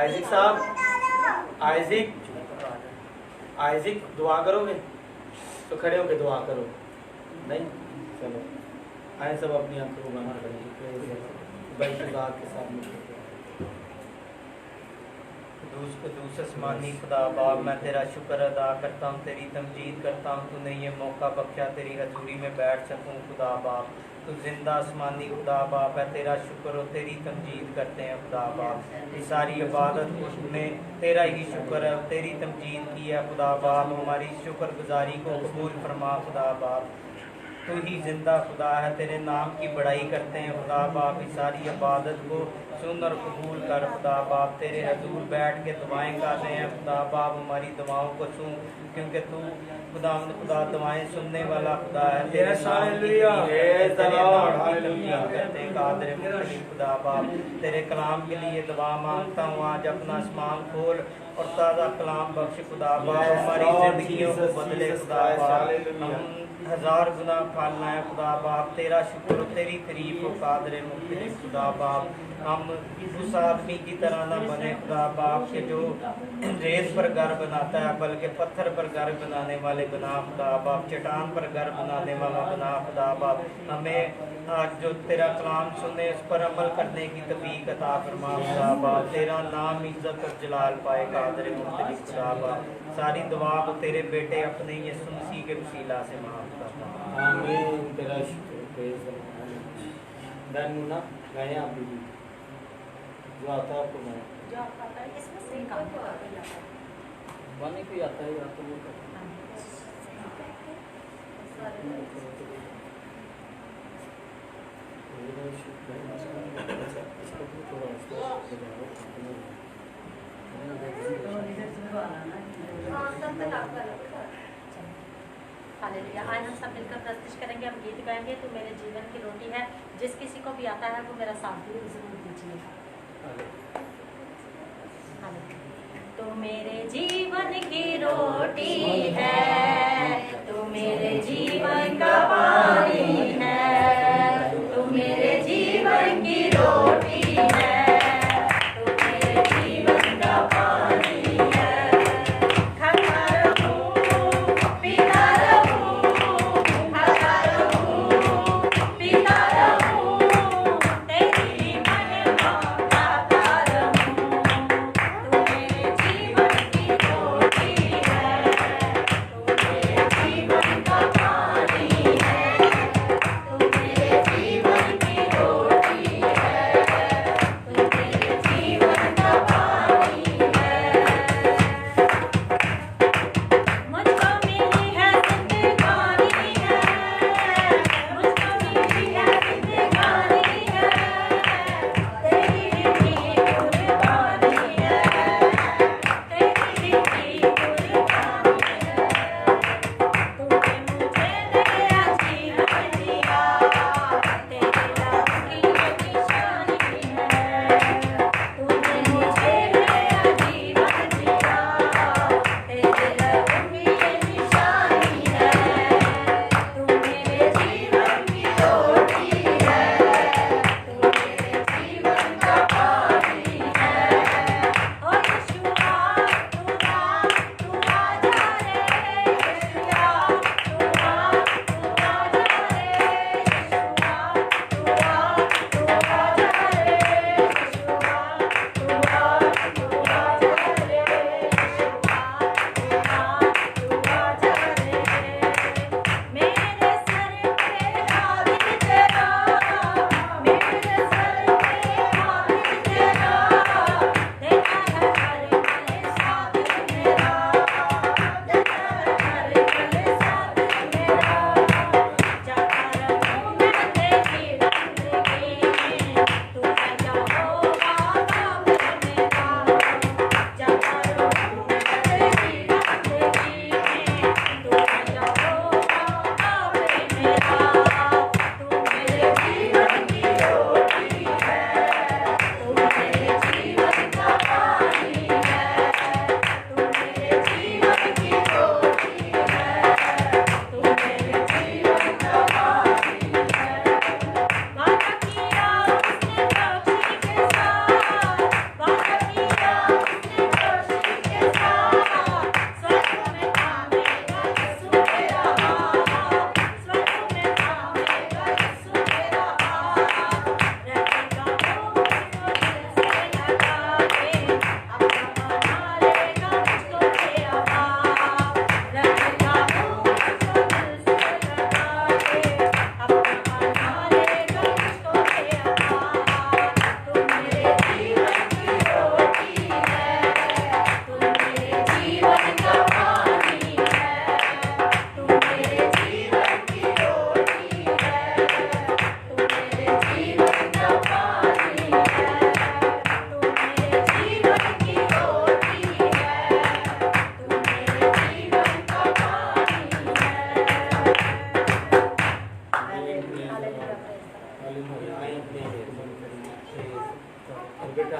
आइजिक साहब, आइजिक दुआ करोगे तो खड़े होके दुआ करो। नहीं चलो आए सब अपनी आंखों को बंद करें। भाई खुदा के सामने कदूस आसमानी खुदा बाप, मैं तेरा शुक्र अदा करता हूँ, तेरी तमजीद करता हूँ, तूने ये मौका बख्शा तेरी हजूरी में बैठ सकूँ खुदा बाप। तू जिंदा आसमानी खुदा बाप है, तेरा शुक्र और तेरी तमजीद करते हैं खुदा बाप। ये सारी इबादत में तेरा ही शुक्र है, तेरी तमजीद की है खुदा बाप। हमारी शुक्रगुजारी को कबूल फरमा खुदा बाप। तू ही जिंदा खुदा है, तेरे नाम की बड़ाई करते हैं खुदा बाप। इस सारी इबादत को सुन और कबूल कर खुदा बाप। तेरे हजूर बैठ के दुआएं कर रहे हैं खुदा बाप, हमारी दुआओं को सुन, क्योंकि तू खुदा दुआएं सुनने वाला खुदा है। तेरे नाम की करते हैं कादर मुख्तलिफ खुदा बाप। तेरे कलाम के लिए दुआ मांगता हूँ, आज अपना आसमान खोल और ताज़ा कलाम बख्श खुदा बाप। हमारी जिंदगियों को बदले खुदा बाप। हम हजार गुना पालना है खुदा बाप। तेरा शुक्र, तेरी तारीफ हो कादर मुख्तलिफ खुदा बाप। हम उस आदमी की तरह ना बने खुदा बाप के जो रेत पर घर बनाता है, बल्कि पत्थर पर घर बनाने वाले बना खुदा बाप। चट्टान पर घर बनाने वाला बना खुदा बाप। हमें आज जो तेरा कलाम सुने उस पर अमल करने की तौफीक अता फरमा खुदा बाप। तेरा नाम इज्जत और जलाल पाए कादर मुख्तलिफ खुदा बाप। सारी दुआ को तेरे बेटे अपने यीशु मसीह के वसीला से माफ करता। आमीन। तेरा शुक्र बहन मुन्ना गाएं आप भी, जो आता है आपको गाएं। जो आपका आता है इसमें सही काम होगा। गाने को आता है या तो वो करते हैं। हालेलुया। आज हम सब मिलकर प्रस्तुत करेंगे, हम गीत गाएंगे। तो मेरे जीवन की रोटी है, जिस किसी को भी आता है वो मेरा साथ भी जरूर दीजिएगा। तो मेरे जीवन की रोटी है, तो मेरे जीवन का पानी है, तो मेरे जीवन की रोटी है, तो मेरे जीवन का पानी है। खाता रहूं, पीता रहूं, खाता रहूं, पीता रहूं, तेरी महिमा गाता रहूं। तू मेरे जीवन की रोटी है, तू मेरे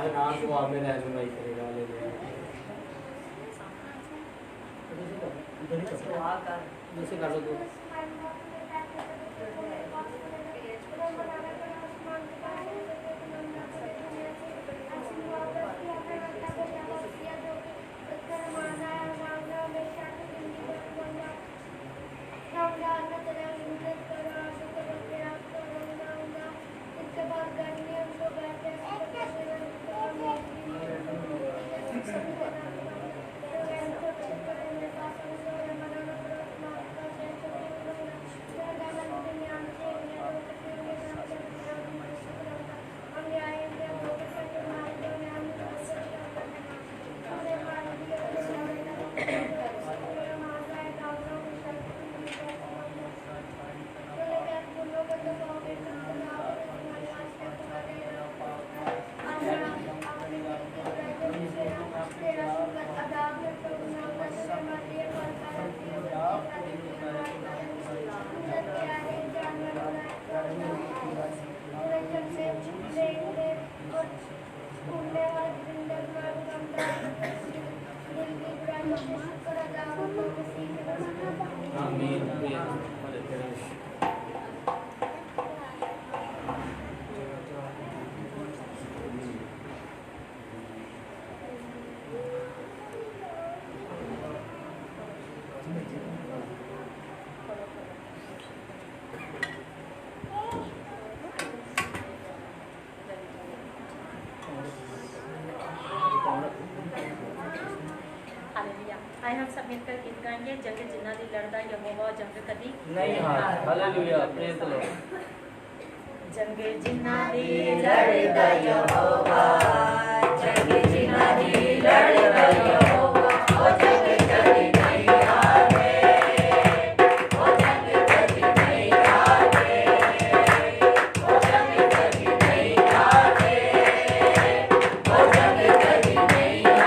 नाम को हमें रहनुमाई करेगा। जैसे कर लो दो। आए हम सब मिलकर गीत गाएंगे। जंग जिन्ना दी लड़दा यहोवा जंग कदी नहीं हाथ। Hallelujah, praise the Lord. जंग जिन्ना दी लड़दा यहोवा, जंग जिन्ना दी लड़दा यहोवा, ओ जंग कदी नहीं हारे, ओ जंग कदी नहीं हारे, ओ जंग कदी नहीं हारे, ओ जंग कदी नहीं हारे।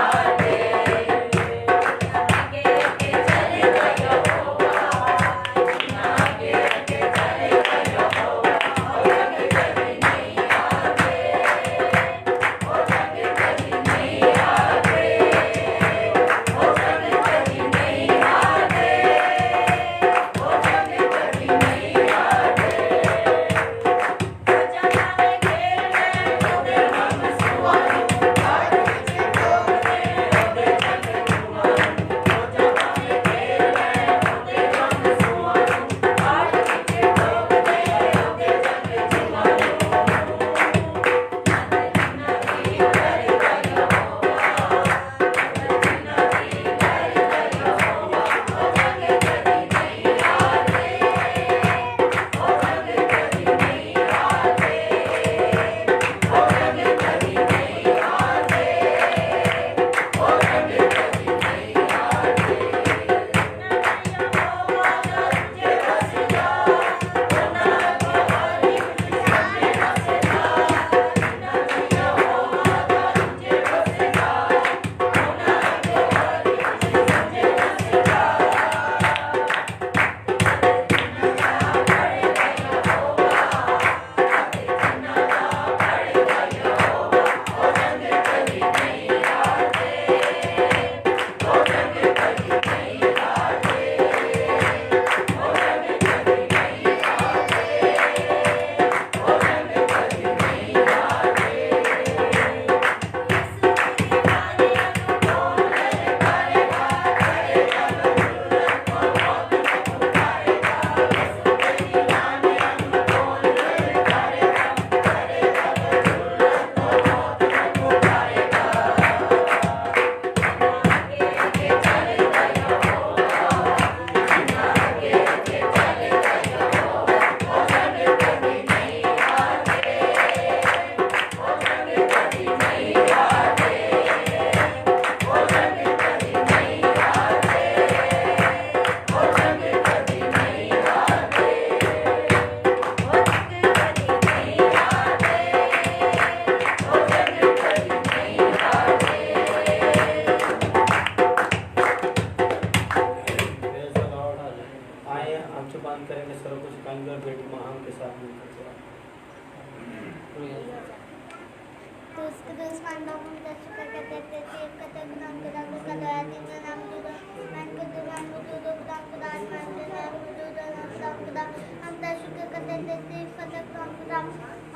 तो उसके दुश्मन लोग उनका शुक्र करते थे सेव करते खुदाम खुदा को कदवा दिन नाम खुदा मैं को दुरान खुदा खुदाम खुदा मान दे नाम खुदा नाम खुदा हम तेरा शुक्र करते थे सेव करते खुदाम खुदा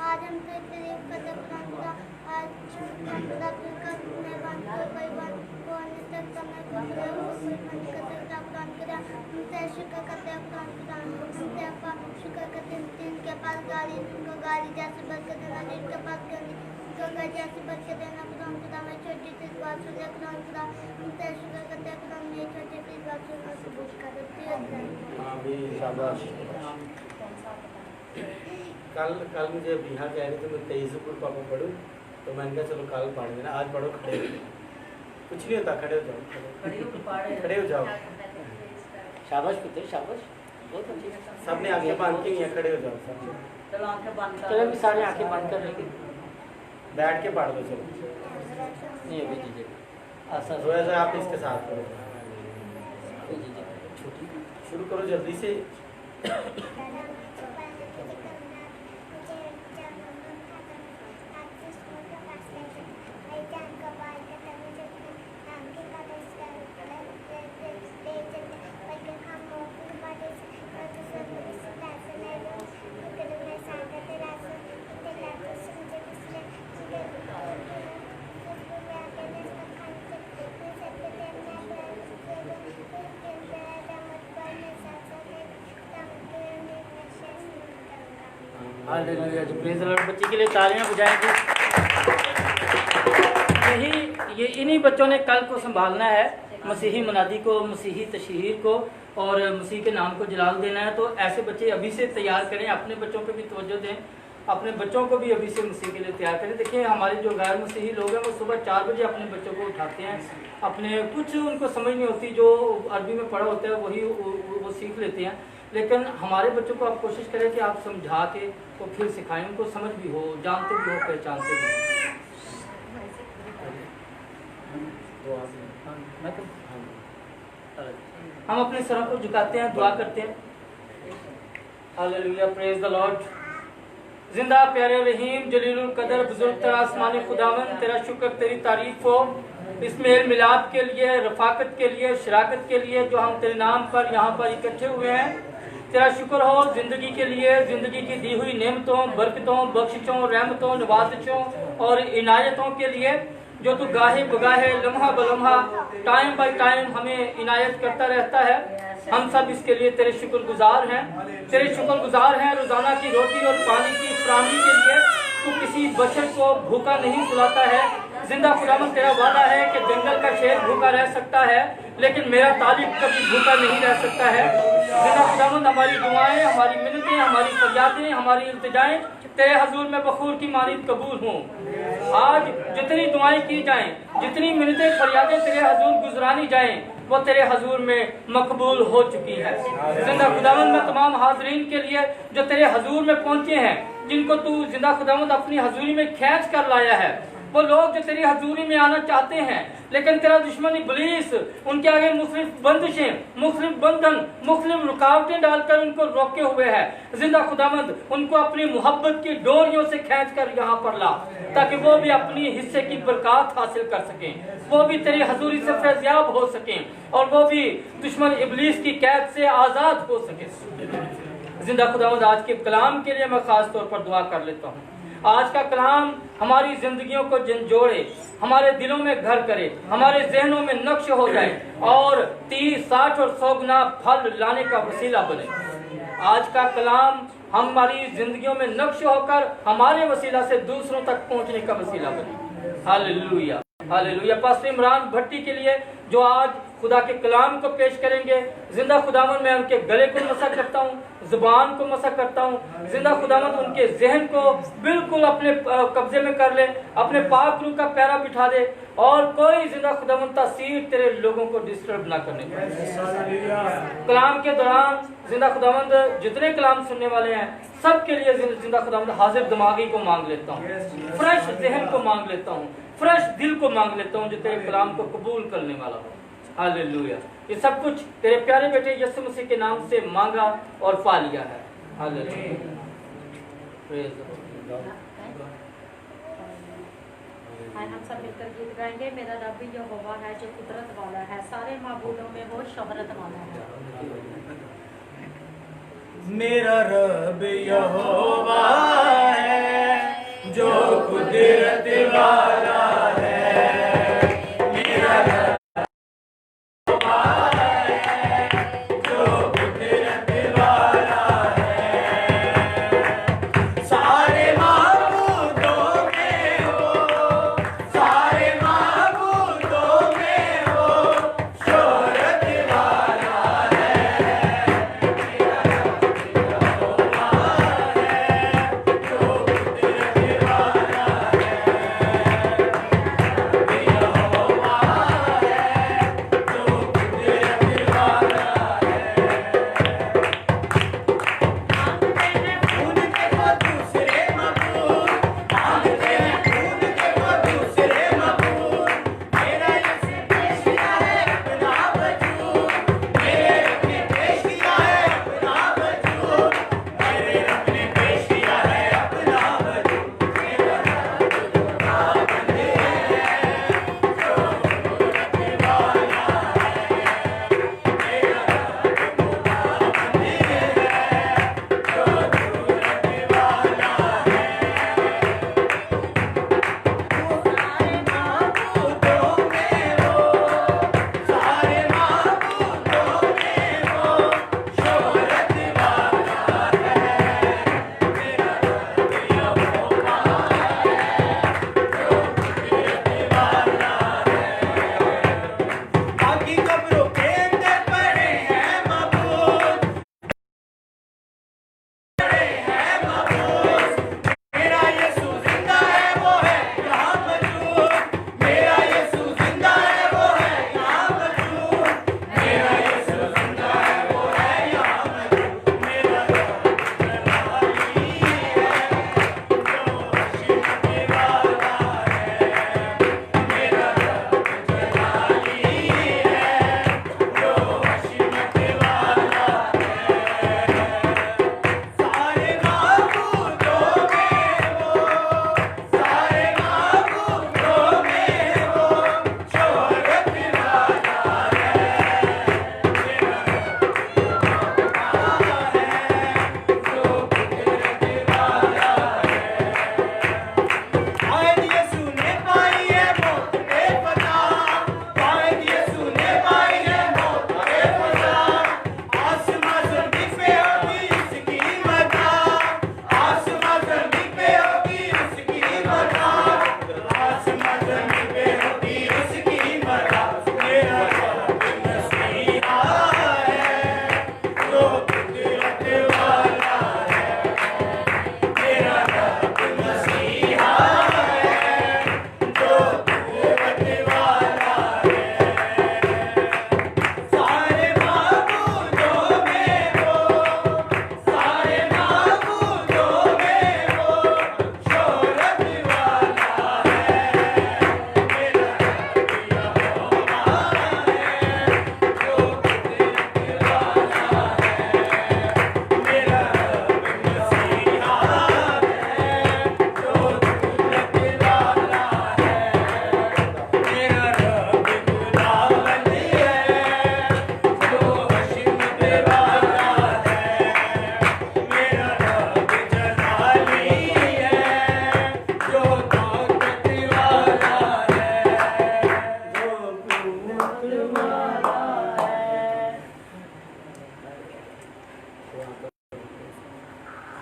आज हम तेरे सेव करते खुदाम खुदा आज खुदाम खुदा का मेहमान को परिवार को अन्य तक समय को खुदा को मन करते खुदाम खुदा हम तेरा शुक्र करते खुदाम खुदा हम तेरा शुक्र करते जिनके पास गाड़ी उनको गाड़ी जैसे बरकत देना जिनके पास गंगा जैसी बरकत देना खुदाम खुदा मैं छोटी सी बात सुन खुदाम खुदा हम तेरा शुक्र करते खुदाम मैं छोटी सी बात सुन और सबूत कर देती हूं आमीन शाबाश। कल मुझे बिहार कह रहे थे मैं 23 रुपये पापा पढ़ूँ तो मैंने कहा चलो कल पढ़ देना आज पढ़ो खड़े हो जाओ। कुछ नहीं होता खड़े हो जाओ खड़े हो जाओ। शाबाश पुत्र शाबाश बहुत अच्छी। सबने आंखें बांध के यहाँ खड़े हो जाओ सब। चलो आंखें बंद चलो अभी सारे आंखें बंद कर लेंगे बैठ के पढ़ दो चलो। नहीं अभी दीजिए आशा रोया जाए आप इसके साथ करो दीजिए छोटी शुरू करो जल्दी से। हालेलुया जी प्रेज़ द लॉर्ड। बच्चे के लिए तालियां बजाएंगे। ये इन्हीं बच्चों ने कल को संभालना है मसीही मनादी को, मसीही तशहीर को और मसीह के नाम को जलाल देना है। तो ऐसे बच्चे अभी से तैयार करें, अपने बच्चों पे भी तवज्जो दें, अपने बच्चों को भी अभी से मसीह के लिए तैयार करें। देखिए हमारे जो गैर मसीही लोग हैं वो सुबह 4 बजे अपने बच्चों को उठाते हैं, अपने कुछ उनको समझ नहीं होती, जो अरबी में पढ़ा होता है वही वो सीख लेते हैं। लेकिन हमारे बच्चों को आप कोशिश करें कि आप समझा के तो फिर सिखाएं, उनको समझ भी हो, जानते भी हो, पहचानते भी हो। हम अपने सरों को झुकाते हैं, दुआ करते हैं। Hallelujah praise the Lord. जिंदा प्यारे रहीम जलीलुल कदर बुजुर्ग तेरा आसमानी खुदावन, तेरा शुक्र तेरी तारीफ हो इस मेल मिलाप के लिए, रफाकत के लिए, शराकत के लिए जो हम तेरे नाम पर यहाँ पर इकट्ठे हुए हैं। तेरा शुक्र हो जिंदगी के लिए, जिंदगी की दी हुई नेमतों, बरकतों, बख्शिशों, रहमतों, नवाज़िशों और इनायतों के लिए जो तू गाहे बगाहे, लम्हा बलम्हा, टाइम बाय टाइम हमें इनायत करता रहता है। हम सब इसके लिए तेरे शुक्रगुजार हैं, तेरे शुक्रगुजार हैं। रोजाना की रोटी और पानी की फराहमी के लिए तू किसी बशर को भूखा नहीं सुलाता है। जिंदा खुदावन तेरा वादा है कि जंगल का शेर भूखा रह सकता है लेकिन मेरा तालिब कभी भूखा नहीं रह सकता है। जिंदा खुदावन हमारी दुआएं, हमारी मिन्नतें, हमारी फरियादें, हमारी इल्तिजाएं तेरे हजूर में बखूर की मानिद कबूल हों। आज जितनी दुआएं की जाएं, जितनी मिन्नतें फरियादें तेरे हजूर गुजरानी जाएं, वो तेरे हजूर में मकबूल हो चुकी है। जिंदा खुदावन में तमाम हाजरीन के लिए जो तेरे हजूर में पहुंचे हैं, जिनको तू जिंदा खुदावन अपनी हजूरी में खींच कर लाया है, वो लोग जो तेरी हजूरी में आना चाहते हैं लेकिन तेरा दुश्मन इब्लीस उनके आगे मुख्तलिफ बंदिशें, मुख्तलिफ बंधन, मुख्तलिफ रुकावटें डालकर उनको रोके हुए है। जिंदा खुदावंद उनको अपनी मोहब्बत की डोरियों से खींच कर यहाँ पर ला ताकि वो भी अपनी हिस्से की बरकत हासिल कर सकें, वो भी तेरी हजूरी से फैज़याब हो सकें और वो भी दुश्मन इब्लीस की कैद से आज़ाद हो सके। जिंदा खुदावंद आज के कलाम के लिए मैं खास तौर पर दुआ कर लेता हूँ। आज का कलाम हमारी जिंदगियों को झंझोड़े, हमारे दिलों में घर करे, हमारे जहनों में नक्श हो जाए और 30, 60 और 100 गुना फल लाने का वसीला बने। आज का कलाम हमारी जिंदगियों में नक्श होकर हमारे वसीला से दूसरों तक पहुंचने का वसीला बने। Hallelujah hallelujah. पास्टर इमरान भट्टी के लिए जो आज खुदा के कलाम को पेश करेंगे, जिंदा खुदावन मैं उनके गले को मसा करता हूँ, जुबान को मसा करता हूँ। जिंदा खुदावन उनके जहन को बिल्कुल अपने कब्जे में कर ले, अपने पाक रूह का पैरा बिठा दे और कोई जिंदा खुदावन तासीर तेरे लोगों को डिस्टर्ब ना करने पाए। कलाम के दौरान जिंदा खुदावंद जितने कलाम सुनने वाले हैं सबके लिए जिंदा खुदावंद हाजिर दिमागी को मांग लेता हूँ, फ्रेश जहन को मांग लेता हूँ, फ्रेश दिल को मांग लेता हूँ जो तेरे कलाम को कबूल करने वाला हो। हालेलुया। ये सब कुछ तेरे प्यारे बेटे यीशु मसीह के नाम से मांगा और पा लिया है। हालेलुया। Praise the Lord. आज हम सब मिलकर गीत गाएंगे। मेरा रब यहोवा है जो कुदरत वाला है, सारे माबूदों में वो शोहरत वाला है। मेरा रब यहोवा है जो कुदरत वाला है। मेरा रब यहोवा है जो कुदरत वाला है। सारे माबूदों में वो, सारे माबूदों में वो शोहरत वाला है। मेरा रब यहोवा है जो कुदरत वाला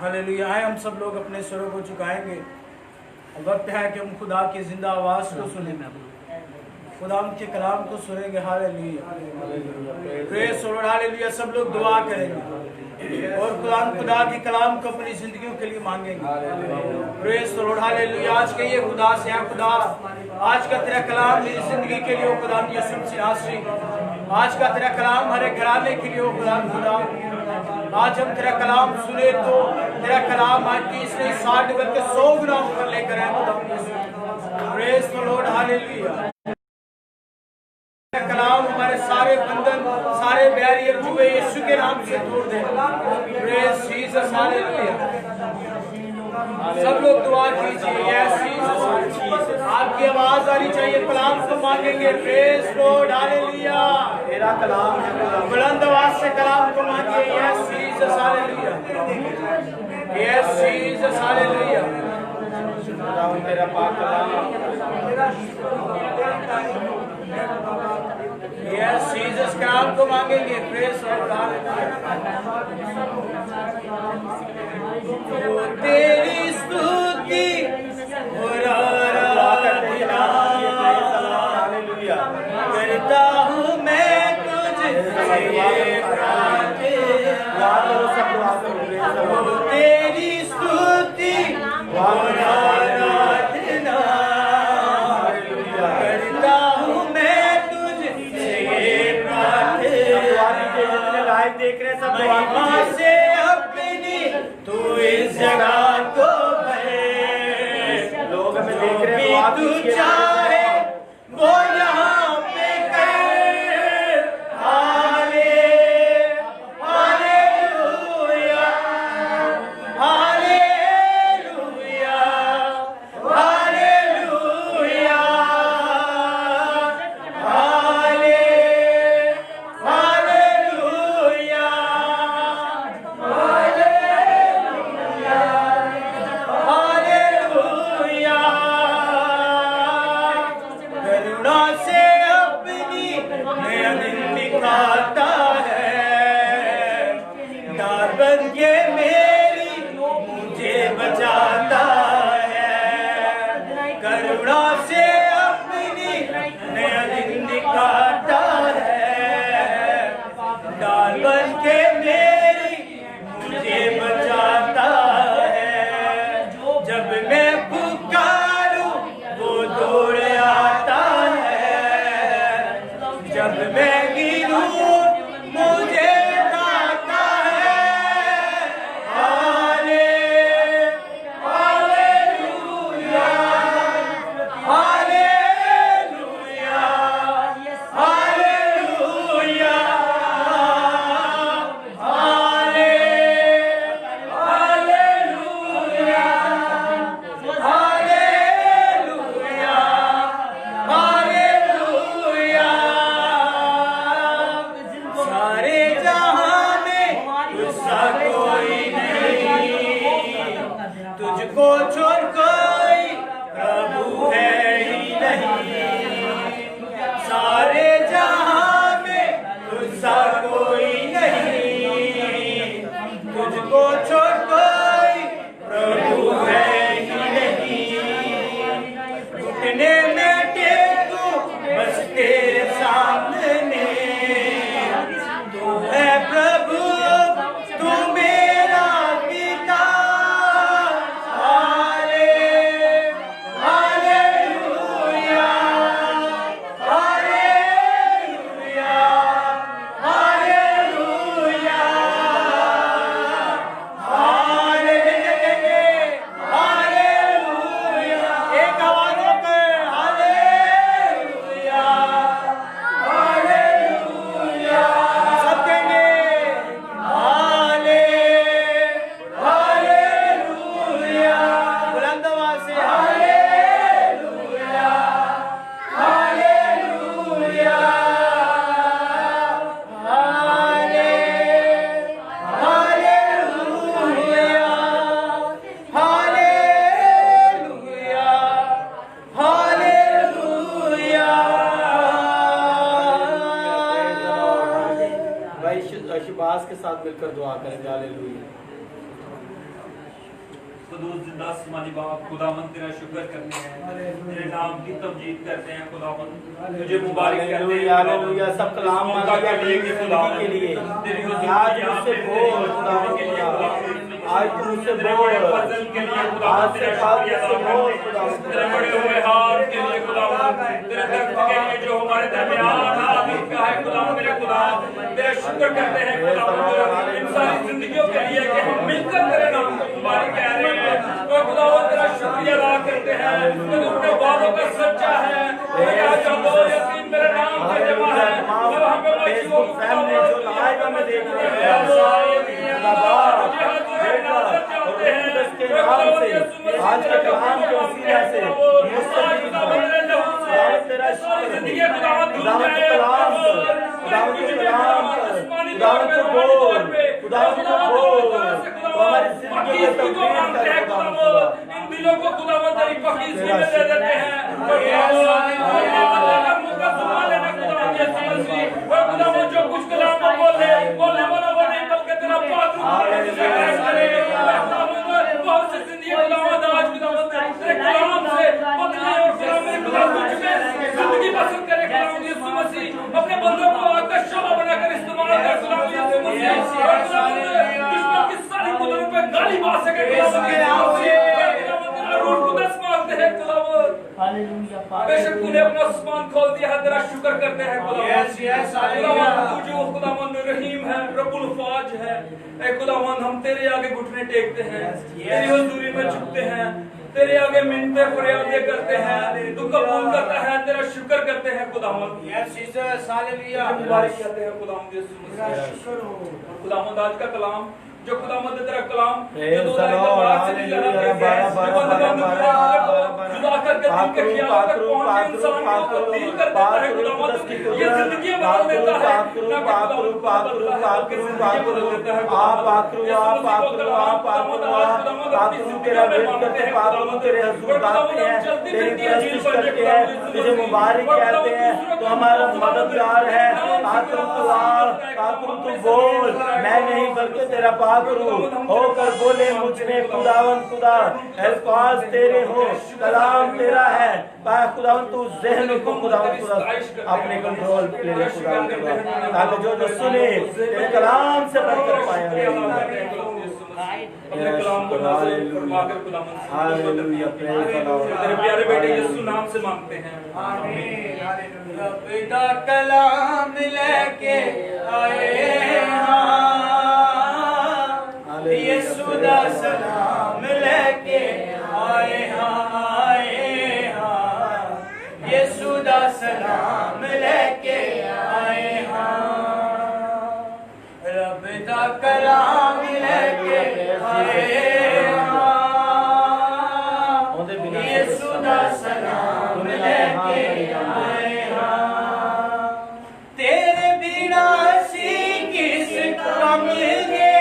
हालेलुया। आए हम सब लोग अपने स्वरों को झुकाएंगे। वक्त है कि हम खुदा की जिंदा आवाज को सुने, खुदा के कलाम को सुनेंगे। Hallelujah, praise the Lord, hallelujah. सब लोग दुआ करेंगे और खुदा की कलाम को अपनी जिंदगियों के लिए मांगेंगे। Praise the Lord, hallelujah. आज के ये खुदा से है, खुदा आज का तेरा कलाम मेरी जिंदगी के लिए, खुदा यीशु मसीह नासरी, आज का तेरा कलाम हमारे घराने के लिए, खुदा आज हम तेरा कलाम सुने तो तेरा कलाम आज 30 नहीं 60 बल्कि 100 गुना ऊपर लेकर आए खुदा। Praise the Lord, hallelujah. कलाम हमारे सारे बंधन, सारे बैरियर जो है यीशु के नाम से तोड़ दे। Praise Jesus, hallelujah. सब लोग दुआ कीजिए। यस जीसस, आपकी आवाज आनी चाहिए, कलाम को मांगेंगे। Praise Lord, hallelujah. मेरा कलाम है, बुलंद आवाज से कलाम को मांगिए। Yes Jesus, hallelujah. Yes Jesus, hallelujah. मेरा पाक कलाम। यस जीसस, कलाम को मांगेंगे। Praise Lord, hallelujah. तेरी स्तुति और आराधना करता हूँ मैं तुझसे तेरी स्तुति और आराधना करता हूँ मैं तुझसे जितने लाइव देख रहे हैं सब महिमा से अपनी तू इस जगह को भरे। लोग हमें देख रहे भी हैं तू चाहे वो यहाँ पे कर। हाले हालेलुया, हालेलुया, हालेलुया, हाले हालेलुया, हालेलुया। करुणा से अपनी नया दिन दिखाता है। दार बन के मेरी मुझे बचाता है। करुणा से अपनी नया दिन दिखाता है। दार बन के मेरी मुझे बचाता है। जब मैं पुकारूं वो दौड़ आता है। जब मैं गिरूं मुझे उठाता है। हाले हालेलुया, हालेलुया, हालेलुया, हाले हालेलुया, हालेलुया, हालेलुया। सारे जहां में तुझसा कोई नहीं। तुझको छोड़ कोई प्रभु है ही नहीं। सारे जहां में तुझसा कोई नहीं। तुझको छोड़ कोई प्रभु है ही नहीं। घुटने में टेकूं बस तेरे सामने। तू है प्रभु, तू मेरा पिता। हाले हालेलुया, हालेलुया, हालेलुया, हालेलुया। एक आवाज होकर हालेलुया, हालेलुया। सब कहेंगे हाले हालेलुया। बुलंद आवाज से हालेलुया, हालेलुया, हाले हालेलुया, हालेलुया, हालेलुया। भाई शुभास के साथ मिलकर दुआ करेंगे। हालेलुया। खुदूस जिंदा आसमानी बाप खुदावंद तेरा शुक्र करते हैं, तेरे नाम की तमजीद करते हैं खुदावंद, तुझे मुबारक करते हैं हालेलुया, हालेलुया। सब कलाम मांगिए अपनी जिंदगी के लिए। आज मुझसे बोल खुदावंद, आज मुझसे बोल, फजल के लिए आज खुदावंद से तेरा आज शुक्रिया मुझसे अदा बोल करते हैं, खुदावंद। तेरे बड़े हुए हाथ के लिए खुदावंद, तेरे दर्द के लिए जो हमारे दरमियान हाजिर का है खुदावंद, मेरे खुदा तेरा शुक्र करते हैं खुदावंद इन सारी जिंदगियों के लिए कि हम मिलकर तेरे नाम को मुबारक कह रहे हैं। तो खुदावंद तेरा शुक्रिया अदा करते हैं कि तू अपने वादों का सच्चा है। आज हम दो यकीन मेरे नाम से जमा है। अब हमें मशीहों को फैमिली जो लाइव में देख रहे हैं, खुदा बाप, बेटा और उसके नाम से पकीज़गी को मांगते हैं खुदावंद, इन दिलों को खुदावंद तेरी पकीज़गी में दे देते हैं। खुदावंद जो कुछ कलाम बोलने वाला वो नहीं बल्कि तेरा पात्र बहुत से जिंदगी खुदावंद आज खुदावंद तेरे कलाम से बदले और खुदावंद जिंदगी बसर करे खुदावंद यीशु मसीह अपने बंदों को आकाश शोभा बनाकर इस्तेमाल कर खुदावंद यीशु मसीह दुश्मन की सारी कुदरत पे गाली मार सके बेशक तूने अपना आसमान खोल दिया है, तेरा शुक्र करते हैं खुदावंद। जो खुदावंद रहीम है, रब्बुल फाज है, ऐ खुदावंद हम तेरे आगे घुटने टेकते हैं, तेरी हुजूरी में झुकते हैं, तेरे आगे मिन्नतें फरियादें करते हैं, तू कबूल करता है, तेरा शुक्र करते हैं खुदावंद। मुबारक कहते हैं खुदावंद यीशु मसीह। खुदावंद आज का कलाम जो खुदावंद तेरा कलाम जो दो लाइन का बात से निकला है, जुदा करके दिल के ख्याल तक पहुंचे इंसान को तब्दील कर देता है खुदावंद। ये जिंदगी बदल देता है, तुझे मुबारक कहते हैं, तो हमारा मददगार है। तू बोल, मैं नहीं बल्कि तेरा होकर बोले मुझ में खुदावन खुदा, अल्फाज तेरे हो, कलाम तेरा है। खुदावन तू ज़हन को खुदावन खुदा अपने कंट्रोल पे ले ले खुदावन खुदा, ताकि जो सुने तेरे कलाम से बरकत पाए। अपने कलाम को नाज़िल फरमाकर खुदावन हालेलुया, प्रेज़ द लॉर्ड। तेरे प्यारे बेटे यीशु नाम से मांगते हैं, आमीन। रब दा कलाम लेके आए यीशु दा सलाम लेके आए यीशु दा सलाम लेके आए रब दा कलाम लेके आए यीशु दा सलाम लेके आए तेरे बिना सी किस काम दे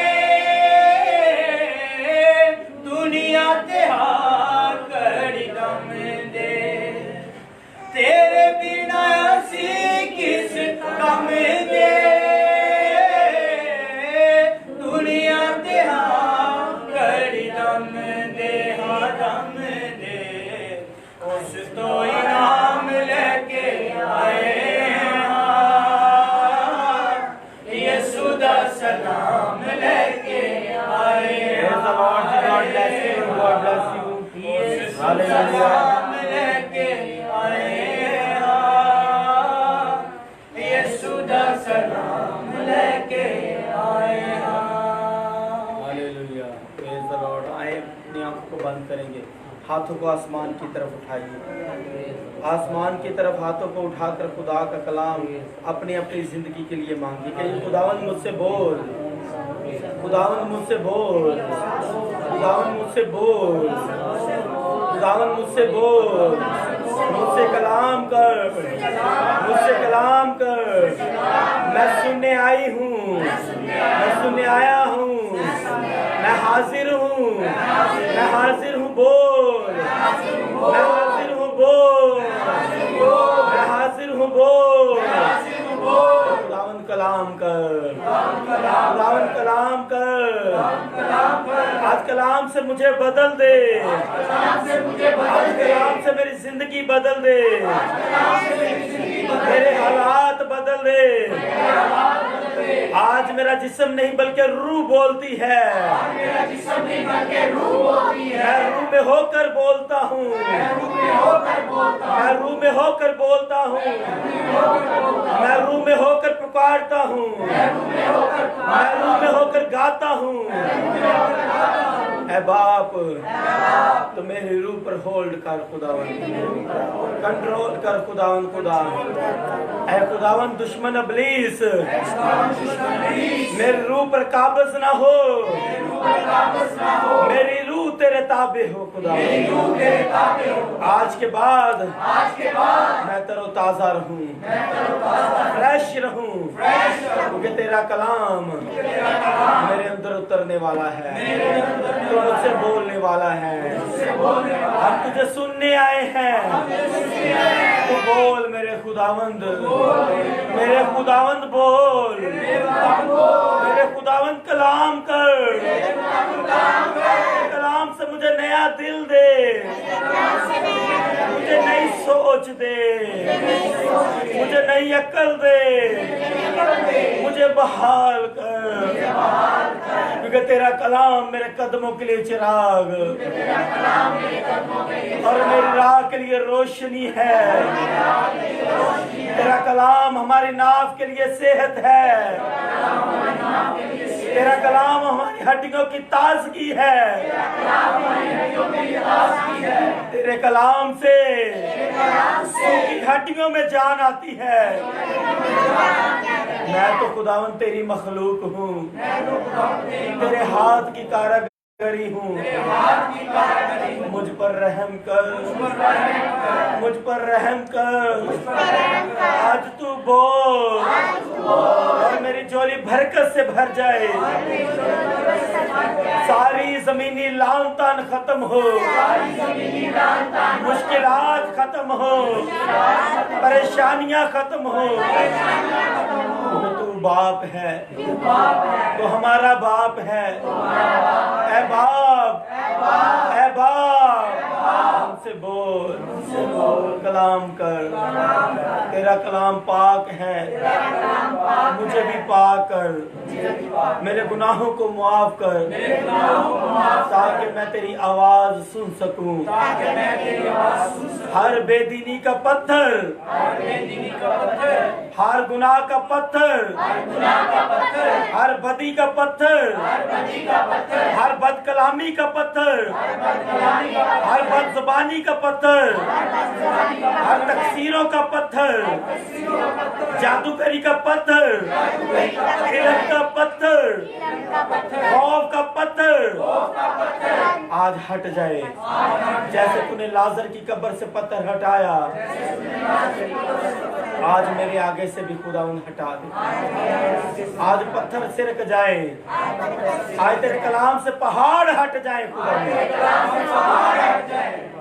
दुनिया ते कड़ी दम दे, तेरे बिना सी किस काम दे दुनिया ते कड़ी दम दे, दम दे। उस तो इनाम लेके आए यीशु दा सलाम लेके आए सलाम लेके आए यीशु दा सलाम लेके आए। Hallelujah, praise the Lord. आए अपनी आंखों को बंद करेंगे, हाथों को आसमान की तरफ उठाइए, आसमान की तरफ हाथों को उठाकर खुदा का कलाम अपनी अपनी जिंदगी के लिए मांगिए। कहिए खुदावंद मुझसे बोल, खुदावंद मुझसे बोल, खुदावंद मुझसे बोल, खुदावंद मुझसे बोल, मुझसे कलाम कर, मुझसे कलाम कर। मैं सुनने आई हूँ, मैं सुनने आया हूँ, मैं हाजिर हूँ, मैं हाजिर हूँ बोल, मैं हाजिर हूँ बोल, मैं हाजिर हूँ बोल। खुदावंद कलाम कर, खुदावंद कलाम कर। आज कलाम से मुझे बदल दे, आज कलाम से मेरी जिंदगी बदल दे, मेरे हालात बदल दे। आज मेरा जिस्म नहीं बल्कि रूह बोलती है, मैं रूह में होकर बोलता हूँ, मैं रूह में होकर बोलता हूँ, मैं रूह में होकर पुकारता हूँ, मैं रूह में होकर गाता हूँ। ऐ बाप, तो मेरी रूह पर होल्ड कर खुदावन, कंट्रोल कर खुदावन खुदा। ऐ खुदावन दुश्मन इब्लीस मेरी रूह पर काबज ना हो, मेरी रूह तेरे ताबे हो खुदा, आज के बाद मैं तरोताजा रहूं, फ्रेश रहूं, क्योंकि तेरा कलाम मेरे अंदर उतरने वाला है, तो मुझसे बोलने वाला है। हम तुझे सुनने आए हैं, तो बोल मेरे खुदावंद, मेरे खुदावंद बोल, मेरे खुदावंद कलाम कर, कलाम से मुझे नया दिल दे, मुझे नई सोच दे, मुझे नई अक्ल दे, मुझे बहाल कर, क्योंकि तेरा कलाम मेरे कदमों के लिए चिराग और मेरी राह के लिए रोशनी है। तेरा कलाम हमारी नाव के लिए सेहत है, तेरा कलाम हमारी हड्डियों की ताजगी है, तेरे कलाम से सूखी हड्डियों में जान आती है। मैं तो खुदावन तेरी मखलूक हूँ, तेरे हाथ की कारीगरी हूँ, मुझ पर रहम कर, मुझ पर रहम कर। आज तू बोल और मेरी झोली बरकत से भर जाए, सारी जमीनी लानतान खत्म हो, मुश्किलात खत्म हो, परेशानियां खत्म हो। तू बाप है, तो हमारा बाप है। ऐ बाप, ऐ बाप, हमसे बोल, कलाम कर। तेरा कलाम पाक है, मुझे भी पाक कर, मेरे गुनाहों को मुआफ कर, ताकि मैं तेरी आवाज सुन सकूं। हर बेदीनी का पत्थर, हर गुनाह का पत्थर, हर बदी का पत्थर, हर बदकलामी का पत्थर, हर बदजुबानी का पत्थर, हर तकसीरों का पत्थर, जादूगरी का पत्थर, इल्म का पत्थर, खौफ का पत्थर आज हट जाए। जैसे तूने लाजर की कब्र से पत्थर हटाया, आज मेरे आगे से भी खुदा उन हटा दे। आज पत्थर सिरक जाए, आज तेरे कलाम से पहाड़ हट जाए। खुदा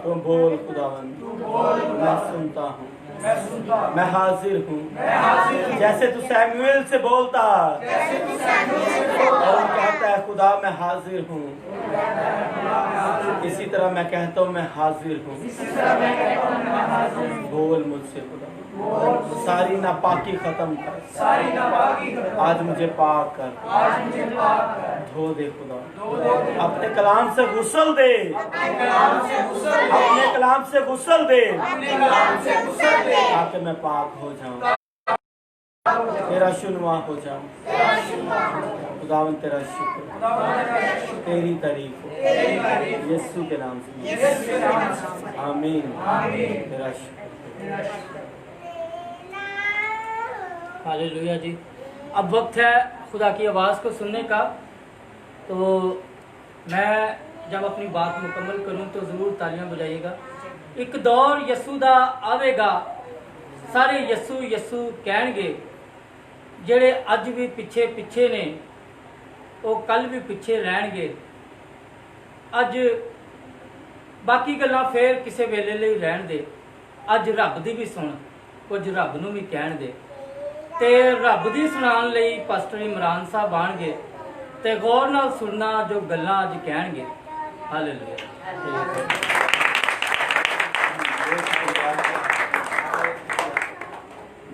तुम बोल खुदावन, मैं सुनता हूँ, मैं हाजिर हूँ। जैसे तू सैमुएल से बोलता और कहता है खुदा मैं हाजिर हूँ, इसी तरह मैं कहता हूँ मैं हाजिर हूँ। बोल मुझसे खुदा, सारी नापाकी खत्म कर, आज मुझे पाक कर, धो दे खुदा। अपने कलाम से गुस्ल दे, अपने कलाम से गुस्ल दे, ताकि मैं पाक हो जाऊं, तेरा शुनवा हो जाऊं। खुदावन तेरा शुक्र, तेरी तारीफ हो, यीशु के नाम से आमीन। तेरा शुक्र। हालेलुया जी। अब वक्त है खुदा की आवाज़ को सुनने का। तो मैं जब अपनी बात मुकम्मल करूं तो ज़रूर तालियां बजाइएगा। एक दौर यस्सू दा आवेगा, सारे यस्सू यस्सू कहणगे, ਜਿਹੜੇ ਅੱਜ ਵੀ ਪਿੱਛੇ ਪਿੱਛੇ ਨੇ ਉਹ ਕੱਲ ਵੀ ਪਿੱਛੇ ਰਹਿਣਗੇ। ਅੱਜ ਬਾਕੀ ਗੱਲਾਂ ਫੇਰ ਕਿਸੇ ਵੇਲੇ ਲਈ ਰਹਿਣ ਦੇ, ਅੱਜ ਰੱਬ ਦੀ ਵੀ ਸੁਣ, ਕੁਝ ਰੱਬ ਨੂੰ ਵੀ ਕਹਿਣ ਦੇ। ਤੇ ਰੱਬ ਦੀ ਸੁਣਾਉਣ ਲਈ ਪਾਸਟਰ ਇਮਰਾਨ ਸਾਹਿਬ ਆਣਗੇ ਤੇ ਗੌਰ ਨਾਲ ਸੁਣਨਾ ਜੋ ਗੱਲਾਂ ਅੱਜ ਕਹਿਣਗੇ। ਹਾਲੇਲੂਇਆ।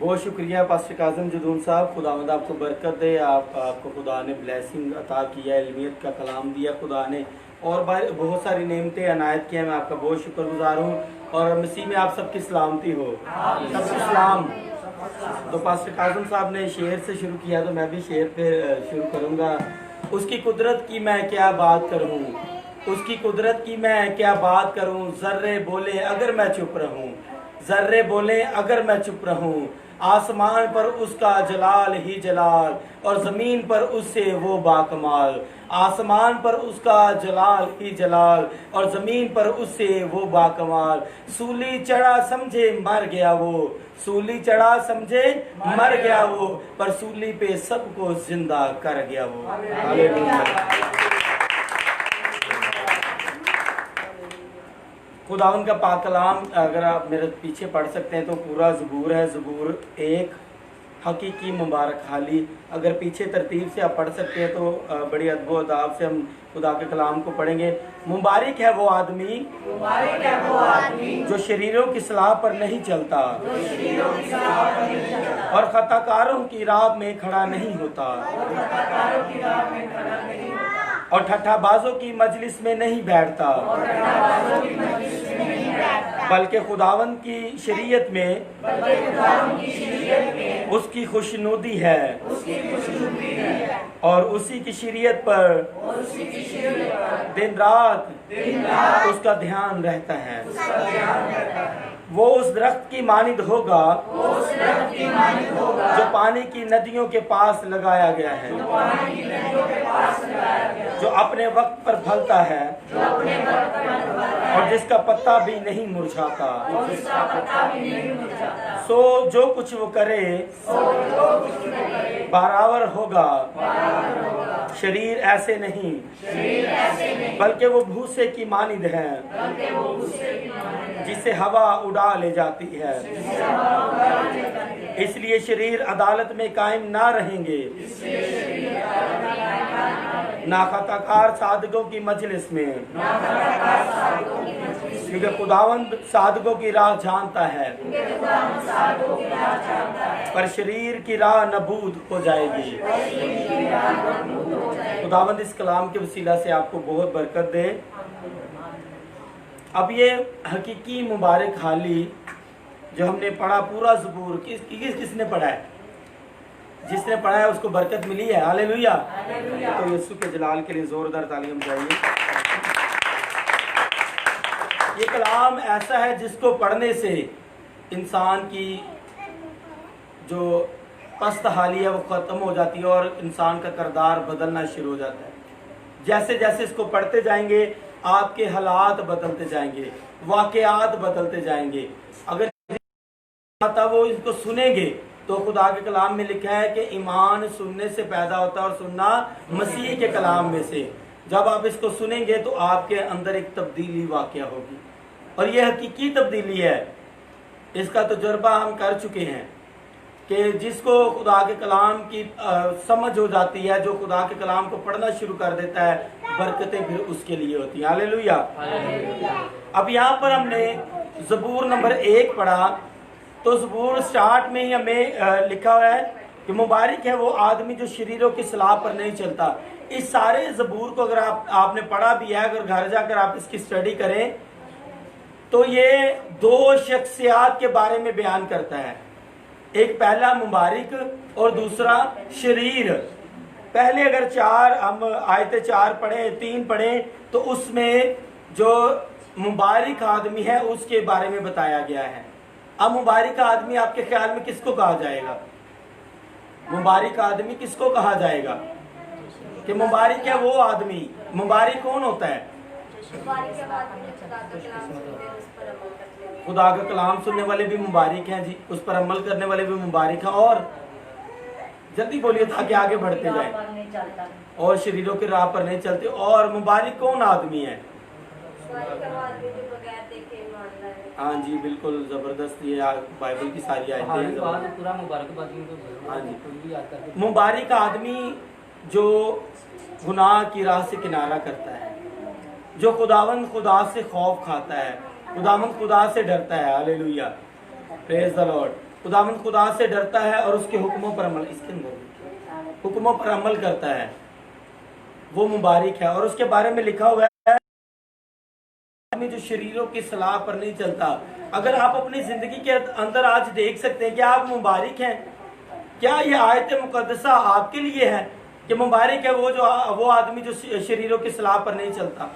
बहुत शुक्रिया पास्टर काज़िम जदून साहब। खुदावंद आपको बरकत दे, आपको खुदा ने ब्लेसिंग अता किया, इल्मियत का कलाम दिया खुदा ने, और बहुत सारी नेमतें अनायत की हैं। मैं आपका बहुत शुक्रगुजार हूँ और मसीह में आप सबकी सलामती हो, सबकी सलाम। तो पास्टर काज़िम साहब ने शेर से शुरू किया तो मैं भी शेर पे शुरू करूँगा। उसकी कुदरत की मैं क्या बात करूँ, उसकी कुदरत की मैं क्या बात करूँ, ज़र्रे बोले अगर मैं चुप रहूँ, ज़र्रे बोले अगर मैं चुप रहूँ, आसमान पर उसका जलाल ही जलाल और ज़मीन पर उससे वो बाकमाल। आसमान पर उसका जलाल ही जलाल और ज़मीन पर उससे वो बाकमाल। सूली चढ़ा समझे मर गया वो, सूली चढ़ा समझे मर गया वो, पर सूली पे सबको जिंदा कर गया वो। हालेलुया। खुदावंद का पाक कलाम अगर आप मेरे पीछे पढ़ सकते हैं तो पूरा ज़बूर है, ज़बूर 1 हकीकी मुबारक हाली। अगर पीछे तरतीब से आप पढ़ सकते हैं तो बड़ी अदब अदाब से हम खुदा के कलाम को पढ़ेंगे। मुबारक है वो आदमी जो शरीरों की सलाह पर नहीं चलता और खताकारों की राह में खड़ा नहीं होता और ठट्ठाबाजों की मजलिस में नहीं बैठता, बल्कि खुदावंद की शरीयत में उसकी खुशनुदी है और उसी की शरीयत पर दिन रात उसका ध्यान रहता है। वो उस दरख्त की मानिंद होगा जो पानी की नदियों के पास लगाया गया है, जो अपने वक्त पर फलता है और जिसका पत्ता भी नहीं मुरझाता। सो जो कुछ वो करे बराबर होगा। शरीर ऐसे नहीं बल्कि वो भूसे की मानिंद है जिसे हवा उड़ा ले जाती है। इसलिए शरीर अदालत में कायम ना रहेंगे, ना खताकार सादगों की मजलिस में, क्योंकि खुदावंद सादगों की राह जानता है, पर शरीर की राह नबूद हो जाएगी। खुदावंद इस कलाम के वसीला से आपको बहुत बरकत दे। अब ये हकीकी मुबारक हाली जो हमने पढ़ा पूरा ज़बूर किसने पढ़ा है? जिसने पढ़ा है उसको बरकत मिली है। हालेलुया। तो यीशु के जलाल के लिए जोरदार तालीम चाहिए। ये कलाम ऐसा है जिसको पढ़ने से इंसान की जो पस्त हाली है वो ख़त्म हो जाती है और इंसान का किरदार बदलना शुरू हो जाता है। जैसे जैसे इसको पढ़ते जाएंगे आपके हालात बदलते जाएंगे, वाक़यात बदलते जाएंगे। अगर वो इसको सुनेंगे तो खुदा के कलाम में लिखा है कि ईमान सुनने से पैदा होता है और सुनना मसीह के कलाम में से। जब आप इसको सुनेंगे तो आपके अंदर एक तब्दीली वाक़या होगी और यह हकीकी तब्दीली है। इसका तजुर्बा हम कर चुके हैं कि जिसको खुदा के कलाम की समझ हो जाती है, जो खुदा के कलाम को पढ़ना शुरू कर देता है, बरकतें फिर उसके लिए होती हैं। हालेलुया। अब यहाँ पर हमने ज़बूर नंबर 1 पढ़ा तो ज़बूर स्टार्ट में ही हमें लिखा हुआ है कि मुबारक है वो आदमी जो शरीरों की सलाह पर नहीं चलता। इस सारे ज़बूर को अगर आपने पढ़ा भी है, अगर घर जाकर आप इसकी स्टडी करें तो ये 2 शख्सियात के बारे में बयान करता है। एक पहला मुबारक और दूसरा शरीर। पहले अगर 4 हम आयते 4 पढ़े 3 पढ़े तो उसमें जो मुबारक आदमी है उसके बारे में बताया गया है। अब मुबारक आदमी आपके ख्याल में किसको कहा जाएगा? मुबारक आदमी किसको कहा जाएगा? कि मुबारक है वो आदमी। मुबारक कौन होता है? खुदा का कलाम सुनने वाले भी मुबारक हैं जी, उस पर अमल करने वाले भी मुबारक हैं। और जल्दी बोलिए ताकि आगे बढ़ते जाए। और शरीरों की राह पर नहीं चलते। और मुबारक कौन आदमी है? हाँ जी बिल्कुल जबरदस्त। ये बाइबल की सारी आयतें हैं। पूरा मुबारक। हाँ जी। मुबारक आदमी जो गुनाह की राह से किनारा करता है, जो खुदावंद खुदा से खौफ खाता है, खुदावंद खुदा से डरता है। Hallelujah, praise the Lord. खुदावंद खुदा से डरता है और उसके हुक्मों पर अमल, इसके अंदर हुक्मों पर अमल करता है, वो मुबारक है। और उसके बारे में लिखा हुआ है जो शरीरों की सलाह पर नहीं चलता। अगर आप अपनी जिंदगी के अंदर आज देख सकते हैं कि आप मुबारक हैं, क्या ये आयत मुकद्दसा आपके लिए है कि मुबारक है वो आदमी जो शरीरों की सलाह पर नहीं चलता?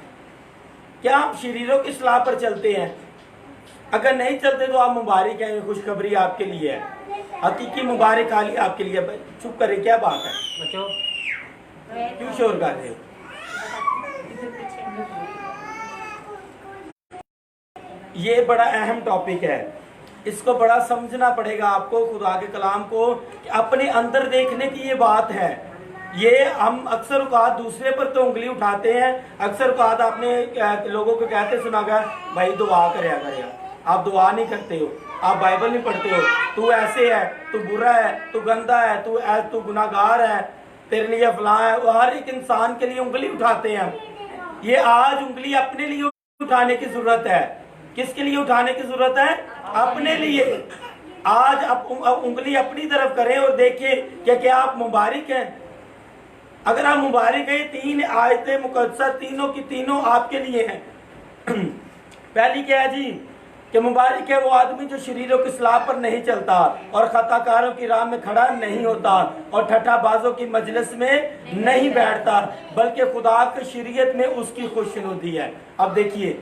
क्या आप शरीरों की सलाह पर चलते हैं? अगर नहीं चलते तो आप मुबारक हैं, खुशखबरी आपके लिए है, हकीकी मुबारक खाली आपके लिए। चुप करें, क्या बात है बच्चों? क्यों शोर कर रहे हो? ये बड़ा अहम टॉपिक है, इसको बड़ा समझना पड़ेगा आपको, खुदा के कलाम को, कि अपने अंदर देखने की ये बात है। ये हम अक्सर औकात दूसरे पर तो उंगली उठाते हैं, अक्सर औकात आपने लोगों को कहते सुना गया, भाई दुआ करेगा, आप दुआ नहीं करते हो, आप बाइबल नहीं पढ़ते हो, तू ऐसे है, तू बुरा है, तू गंदा है, तू गुनाहगार है, तेरे लिए फलां है। वो हर एक इंसान के लिए उंगली उठाते हैं। ये आज उंगली अपने लिए उठाने की जरूरत है। किसके लिए उठाने की जरूरत है? अपने लिए। आज आप उंगली अपनी तरफ करें और देखिए क्या आप मुबारक हैं। अगर आप मुबारक हैं, 3 आयतें मुकद्दसा तीनों की तीनों आपके लिए हैं। पहली क्या है जी? कि मुबारक है वो आदमी जो शरीरों की सलाह पर नहीं चलता और खताकारों की राह में खड़ा नहीं होता और ठट्ठाबाजों की मजलिस में नहीं बैठता, बल्कि खुदा की शरीयत में उसकी खुशनुदी है। अब देखिए,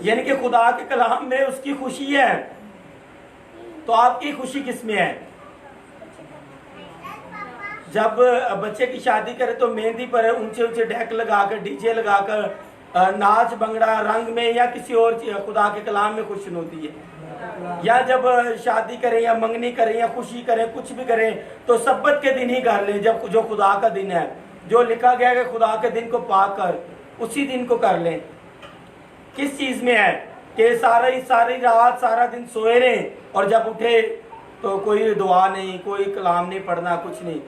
यानी कि खुदा के कलाम में उसकी खुशी है, तो आपकी खुशी किसमें है? जब बच्चे की शादी करे तो मेहंदी पर ऊंचे ऊंचे डेक लगाकर, डीजे लगाकर, नाच भंगड़ा रंग में या किसी और खुदा के कलाम में खुशनुदी है। या जब शादी करें या मंगनी करें या खुशी करें, कुछ भी करें, तो सब्बत के दिन ही कर लें, जब जो खुदा का दिन है, जो लिखा गया है खुदा के दिन को पाक कर, उसी दिन को कर लें। किस चीज में है कि सारी रात सारा दिन सोए रहे और जब उठे तो कोई दुआ नहीं, कोई कलाम नहीं पढ़ना, कुछ नहीं।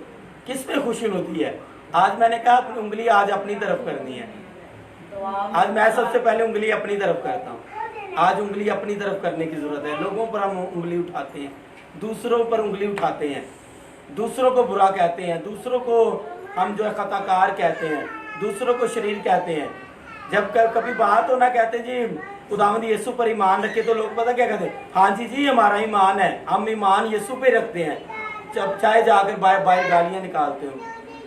किस पे खुशनुदी है? आज मैंने कहा अपनी उंगली आज अपनी तरफ करनी है। आज मैं सबसे पहले उंगली अपनी तरफ करता हूँ। आज उंगली अपनी तरफ करने की जरूरत है। लोगों पर हम उंगली उठाते हैं, दूसरों पर उंगली उठाते हैं, दूसरों को बुरा कहते हैं, दूसरों को हम जो है खताकार कहते हैं, दूसरों को शरीर कहते हैं। जब कभी बात हो ना, कहते जी खुदावंद यीशु पर ईमान रखे, तो लोग पता क्या कहते हैं? हाँ जी हमारा ईमान है, हम ईमान यीशु पे रखते हैं। जब चाहे जाकर बाहर गालियां निकालते हो,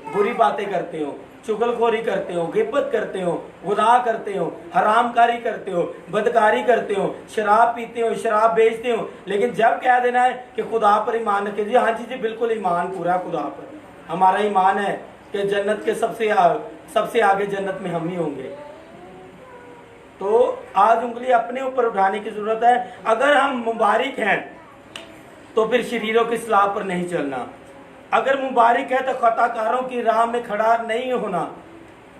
बुरी बातें करते हो, चुगलखोरी करते हो, गिब्बत करते हो, गुनाह करते हो, हरामकारी करते हो, बदकारी करते हो, शराब पीते हो, शराब बेचते हो, लेकिन जब कह देना है कि खुदा पर ईमान रखे, जी हाँ जी बिल्कुल ईमान पूरा खुदा पर, हमारा ईमान है कि जन्नत के सबसे आगे जन्नत में हम ही होंगे। तो आज उंगली अपने ऊपर उठाने की जरूरत है। अगर हम मुबारक हैं तो फिर शरीरों की सलाह पर नहीं चलना। अगर मुबारक है तो खताकारों की राह में खड़ा नहीं होना।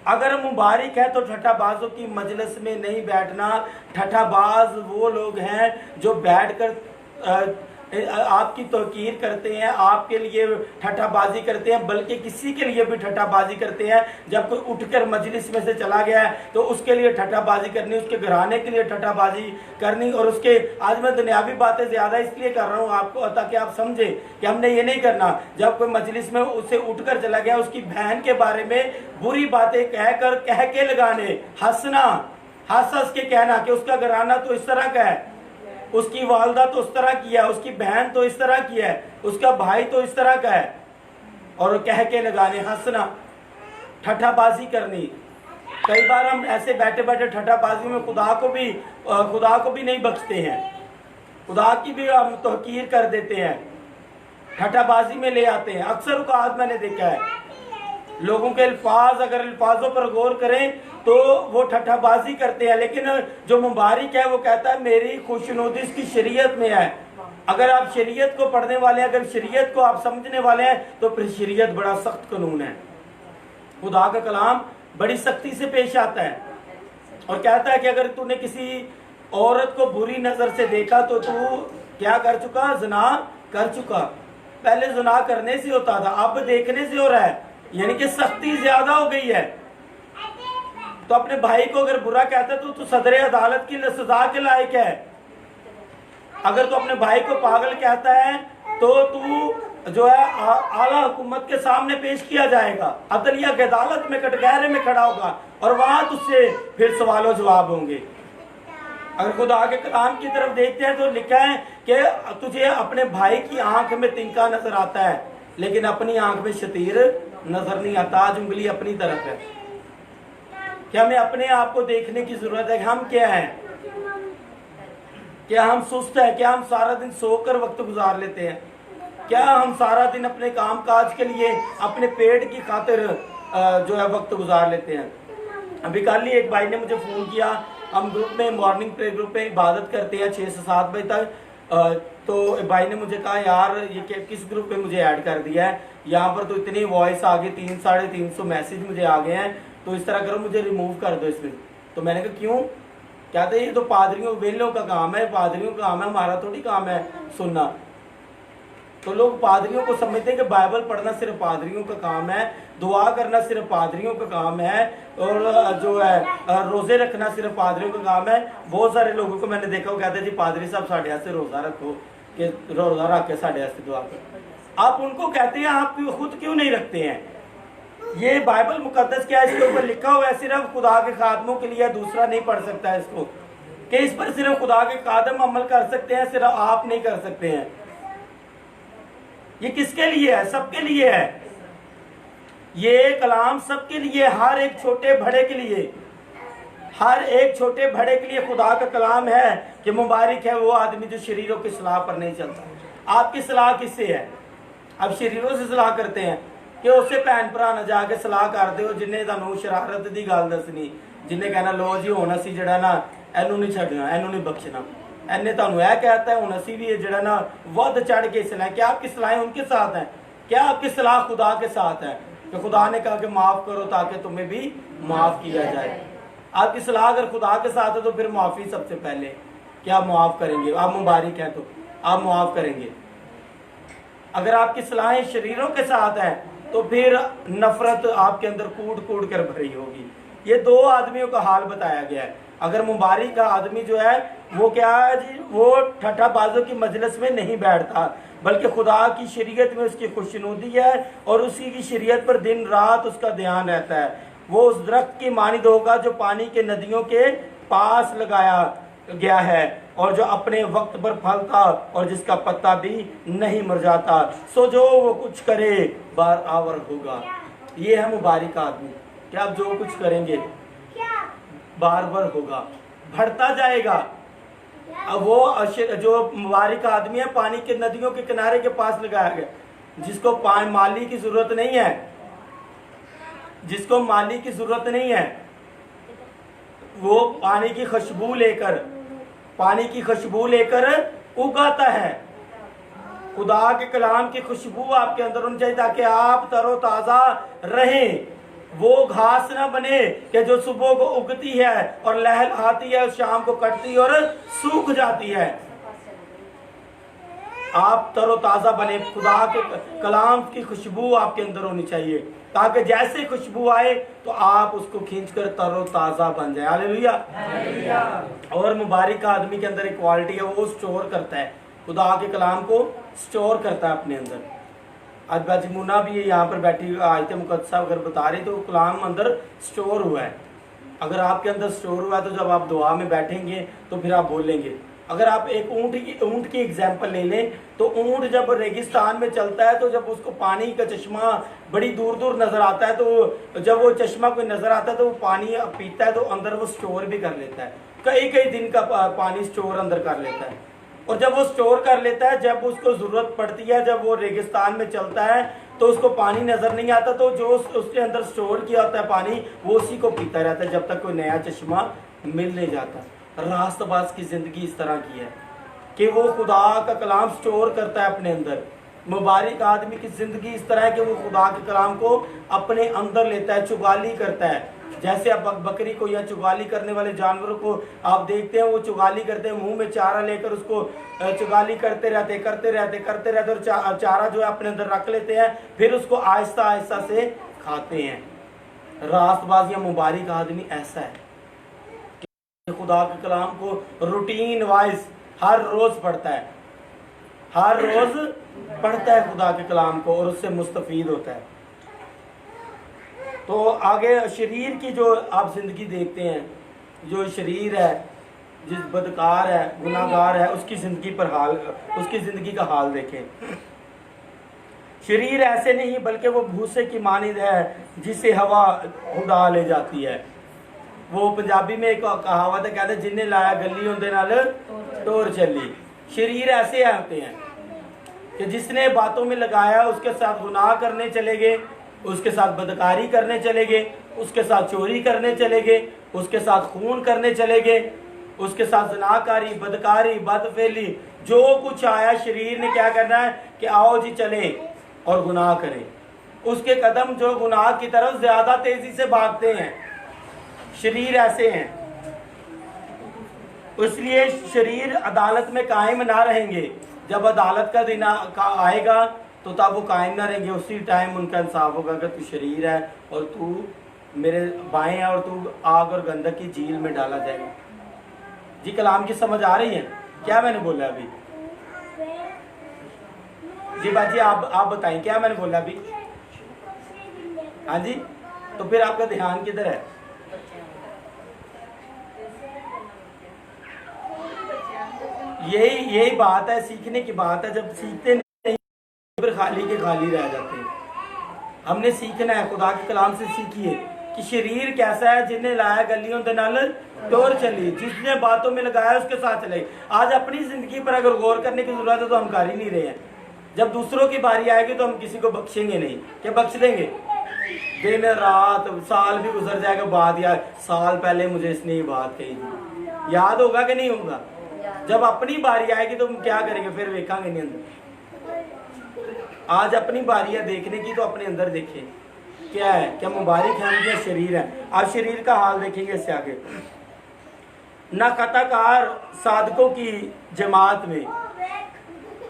अगर मुबारक है तो ठट्ठाबाजों की मजलिस में नहीं बैठना। ठट्ठाबाज वो लोग हैं जो बैठकर आपकी तौकीर करते हैं, आपके लिए ठट्ठाबाजी करते हैं, बल्कि किसी के लिए भी ठट्ठाबाजी करते हैं। जब कोई उठकर मजलिस में से चला गया है तो उसके लिए ठट्ठाबाजी करनी, उसके घराने के लिए ठट्ठाबाजी करनी। और उसके, आज मैं दुनियावी बातें ज्यादा इसलिए कर रहा हूँ आपको, ताकि आप समझे कि हमने ये नहीं करना। जब कोई मजलिस में उससे उठकर चला गया, उसकी बहन के बारे में बुरी बातें कह के लगाने, हंसना, हंस के कहना कि उसका घराना तो इस तरह का है, उसकी वालदा तो उस तरह की है, उसकी बहन तो इस तरह की है, उसका भाई तो इस तरह का है, और कह के लगाने, हंसना, ठट्ठाबाजी करनी। कई बार हम ऐसे बैठे बैठे ठट्ठाबाजी में खुदा को भी नहीं बख्शते हैं, खुदा की भी हम तौकीर कर देते हैं, ठट्ठाबाजी में ले आते हैं। अक्सर का आज मैंने देखा है लोगों के अल्फाज, अगर अल्फाजों पर गौर करें तो वो ठट्ठाबाजी करते हैं, लेकिन जो मुबारक है वो कहता है मेरी खुशनुदी इसकी शरीयत में है। अगर आप शरीयत को पढ़ने वाले हैं, अगर शरीयत को आप समझने वाले हैं, तो फिर शरीयत बड़ा सख्त कानून है। खुदा का कलाम बड़ी सख्ती से पेश आता है और कहता है कि अगर तूने किसी औरत को बुरी नजर से देखा तो तू क्या कर चुका? ज़िना कर चुका। पहले ज़िना करने से होता था, अब देखने से हो रहा है, यानी कि सख्ती ज्यादा हो गई है। तो अपने भाई को अगर बुरा कहता है तो तू सदर अदालत की सजा के लायक है। अगर तू अपने भाई को पागल कहता है तो तू जो है आला हुकूमत के सामने पेश किया जाएगा, अदलिया की अदालत में कटघरे में खड़ा होगा और वहां तुझसे फिर सवालों जवाब होंगे। अगर खुदा के कलाम की तरफ देखते हैं तो लिखा है कि तुझे अपने भाई की आंख में तिनका नजर आता है, लेकिन अपनी आंख में शतीर नजर नहीं आता। आज उंगली अपनी तरफ है। क्या हमें अपने आप को देखने की जरूरत है? हम क्या हैं? क्या हम सुस्त है? क्या हम सारा दिन सोकर वक्त गुजार लेते हैं? क्या हम सारा दिन अपने काम काज के लिए अपने पेट की खातिर जो है वक्त गुजार लेते हैं? अभी कल ही एक भाई ने मुझे फ़ोन किया, हम ग्रुप में मॉर्निंग प्रेयर ग्रुप में इबादत करते हैं 6 से 7 बजे तक। तो भाई ने मुझे कहा यार ये किस ग्रुप में मुझे ऐड कर दिया है, यहाँ पर तो इतनी वॉइस आ गई, 300-350 मैसेज मुझे आ गए हैं, तो इस तरह करो मुझे रिमूव कर दो इसमें। तो मैंने कहा क्यों? कहते ये तो पादरियों वेलों का काम है, पादरियों का काम है, हमारा थोड़ी काम है सुनना। तो लोग पादरियों को समझते हैं कि बाइबल पढ़ना सिर्फ पादरियों का काम है, दुआ करना सिर्फ पादरियों का काम है, और जो है रोजे रखना सिर्फ पादरियों का काम है। बहुत सारे लोगों को मैंने देखा वो कहते हैं जी पादरी साहब साढ़े हाथ से रोजा रखो, कि रोजा रख के साढ़े हाथ से दुआ करो। आप उनको कहते हैं आप खुद क्यों नहीं रखते हैं? ये बाइबल मुकद्दस क्या है, इसके ऊपर लिखा हुआ है सिर्फ खुदा के खादमों के लिए, दूसरा नहीं पढ़ सकता है इसको, कि इस पर सिर्फ खुदा के खादम अमल कर सकते हैं, सिर्फ आप नहीं कर सकते हैं। ये किसके लिए है? सबके लिए है। ये कलाम सबके लिए, हर एक छोटे बड़े के लिए, हर एक छोटे बड़े के लिए खुदा का कलाम है कि मुबारक है वो आदमी जो शरीरों की सलाह पर नहीं चलता। आपकी सलाह किससे है? आप शरीरों से सलाह करते हैं कि उससे भैन भरा ना जाके सलाह करते हो जिन्हें तुहानू शरारत की गल दसनी, जिन्हें कहना लो जी हुण असीं जिहड़ा ना इहनूं नहीं छड्डना, इहनूं नहीं बख्शना, इन्हें तुहानू यह कहता है हुण असीं भी जिहड़ा ना वध चढ़ के सलाह। क्या आपकी सलाहें उनके साथ हैं? क्या आपकी सलाह खुदा के साथ है कि खुदा ने कहा कि माफ करो ताकि तुम्हें भी माफ किया जाए? आपकी सलाह अगर खुदा के साथ है तो फिर माफी सबसे पहले, क्या माफ करेंगे? आप मुबारक हैं तो आप माफ करेंगे। अगर आपकी सलाहें शरीरों के साथ है तो फिर नफरत आपके अंदर कूट कूट कर भरी होगी। ये दो आदमियों का हाल बताया गया है। अगर मुबारक का आदमी जो है वो क्या है जी, वो ठट्ठाबाजों की मजलिस में नहीं बैठता, बल्कि खुदा की शरीयत में उसकी खुशनुदी है और उसी की शरीयत पर दिन रात उसका ध्यान रहता है। वो उस दरख्त की मानिद होगा जो पानी के नदियों के पास लगाया गया है और जो अपने वक्त पर फलता और जिसका पत्ता भी नहीं मुरझाता। सो जो वो कुछ करे बार आवर होगा। ये है मुबारक आदमी कि आप जो कुछ करेंगे बार बार होगा, बढ़ता जाएगा। अब वो जो मुबारक आदमी है पानी के नदियों के किनारे के पास लगाया गया, जिसको माली की जरूरत नहीं है, जिसको माली की जरूरत नहीं है, वो पानी की खुशबू लेकर उगाता है। खुदा के कलाम की खुशबू आपके अंदर होनी चाहिए ताकि आप तरोताजा रहें। वो घास ना बने कि जो सुबह को उगती है और लहल आती है, शाम को कटती है और सूख जाती है। आप तरोताजा बने, खुदा के कलाम की खुशबू आपके अंदर होनी चाहिए ताकि जैसे खुशबू आए तो आप उसको खींचकर तरोताजा बन जाए। हालेलुया। और मुबारक आदमी के अंदर एक क्वालिटी है, वो स्टोर करता है, खुदा के कलाम को स्टोर करता है अपने अंदर। आज बाजमुना भी यहाँ पर बैठी आयत मुकद्दसा अगर बता रही तो कलाम अंदर स्टोर हुआ है। अगर आपके अंदर स्टोर हुआ है तो जब आप दुआ में बैठेंगे तो फिर आप बोलेंगे। अगर आप एक ऊंट की एग्जांपल ले लें तो ऊंट जब रेगिस्तान में चलता है तो जब उसको पानी का चश्मा बड़ी दूर दूर नजर आता है तो जब वो चश्मा कोई नजर आता है तो वो पानी पीता है तो अंदर वो स्टोर भी कर लेता है, कई कई दिन का पानी स्टोर अंदर कर लेता है। और जब वो स्टोर कर लेता है, जब उसको जरूरत पड़ती है, जब वो रेगिस्तान में चलता है तो उसको पानी नजर नहीं आता, तो जो उसके अंदर स्टोर किया होता है पानी वो उसी को पीता रहता है जब तक कोई नया चश्मा मिल नहीं जाता। रास्तबाज की जिंदगी इस तरह की है कि वो खुदा का कलाम स्टोर करता है अपने अंदर। मुबारक आदमी की जिंदगी इस तरह है कि वो खुदा के कलाम को अपने अंदर लेता है, चुगाली करता है। जैसे आप बकरी को या चुगाली करने वाले जानवरों को आप देखते हैं, वो चुगाली करते हैं, मुंह में चारा लेकर उसको चुगाली करते रहते और चारा जो है अपने अंदर रख लेते हैं, फिर उसको आहिस्ता आहिस्ता से खाते हैं। रास्तबाज या मुबारक आदमी ऐसा है कि खुदा के कलाम को रूटीन वाइज हर रोज पढ़ता है, हर रोज पढ़ता है खुदा के कलाम को और उससे मुस्तफीद होता है। तो आगे शरीर की जो आप जिंदगी देखते हैं, जो शरीर है, जिस बदकार है, गुनाहगार है, उसकी जिंदगी पर उसकी जिंदगी का हाल देखें। शरीर ऐसे नहीं बल्कि वो भूसे की मानिद है जिसे हवा उड़ा ले जाती है। वो पंजाबी में एक कहावत है, कहते जिन्हें लाया गली उनके नाल टोर चली। शरीर ऐसे होते हैं कि जिसने बातों में लगाया उसके साथ गुनाह करने चले गए, उसके साथ बदकारी करने चले गए, उसके साथ चोरी करने चले गए, उसके साथ खून करने चले गए, उसके साथ ज़नाकारी, बदकारी, बदफेली, जो कुछ आया शरीर ने क्या करना है कि आओ जी चले और गुनाह करें। उसके कदम जो गुनाह की तरफ ज्यादा तेजी से भागते हैं। शरीर ऐसे हैं, इसलिए शरीर अदालत में कायम ना रहेंगे। जब अदालत का दिन आएगा तो तब वो कायम ना रहेंगे। उसी टाइम उनका इंसाफ होगा कि तू शरीर है और तू मेरे बाएं है और तू आग और गंधक की झील में डाला जाएगा। जी कलाम की समझ आ रही है क्या मैंने बोला अभी? जी बाजी आप बताएं क्या मैंने बोला अभी? हाँ जी, तो फिर आपका ध्यान किधर है? यही बात है, सीखने की बात है। जब सीखते नहीं फिर खाली के खाली रह जाते हैं। हमने सीखना है, खुदा के कलाम से सीखिए कि शरीर कैसा है। जिन्हें लाया गलियों के नाल टोर चली, जिसने बातों में लगाया उसके साथ चले। आज अपनी जिंदगी पर अगर गौर करने की जरूरत है तो हम कर ही नहीं रहे हैं। जब दूसरों की बारी आएगी तो हम किसी को बख्शेंगे नहीं। क्या बख्श देंगे? दिन रात साल भी गुजर जाएगा, बात यार साल पहले मुझे इसने ये बात कही थी, याद होगा कि नहीं होगा? जब अपनी बारी आएगी तो हम क्या करेंगे? फिर देखेंगे नहीं अंदर। आज अपनी बारी है देखने की तो अपने अंदर देखें क्या है, क्या मुबारक है, क्या शरीर है। आज शरीर का हाल देखेंगे इससे आगे। ना खताकार साधकों की जमात में,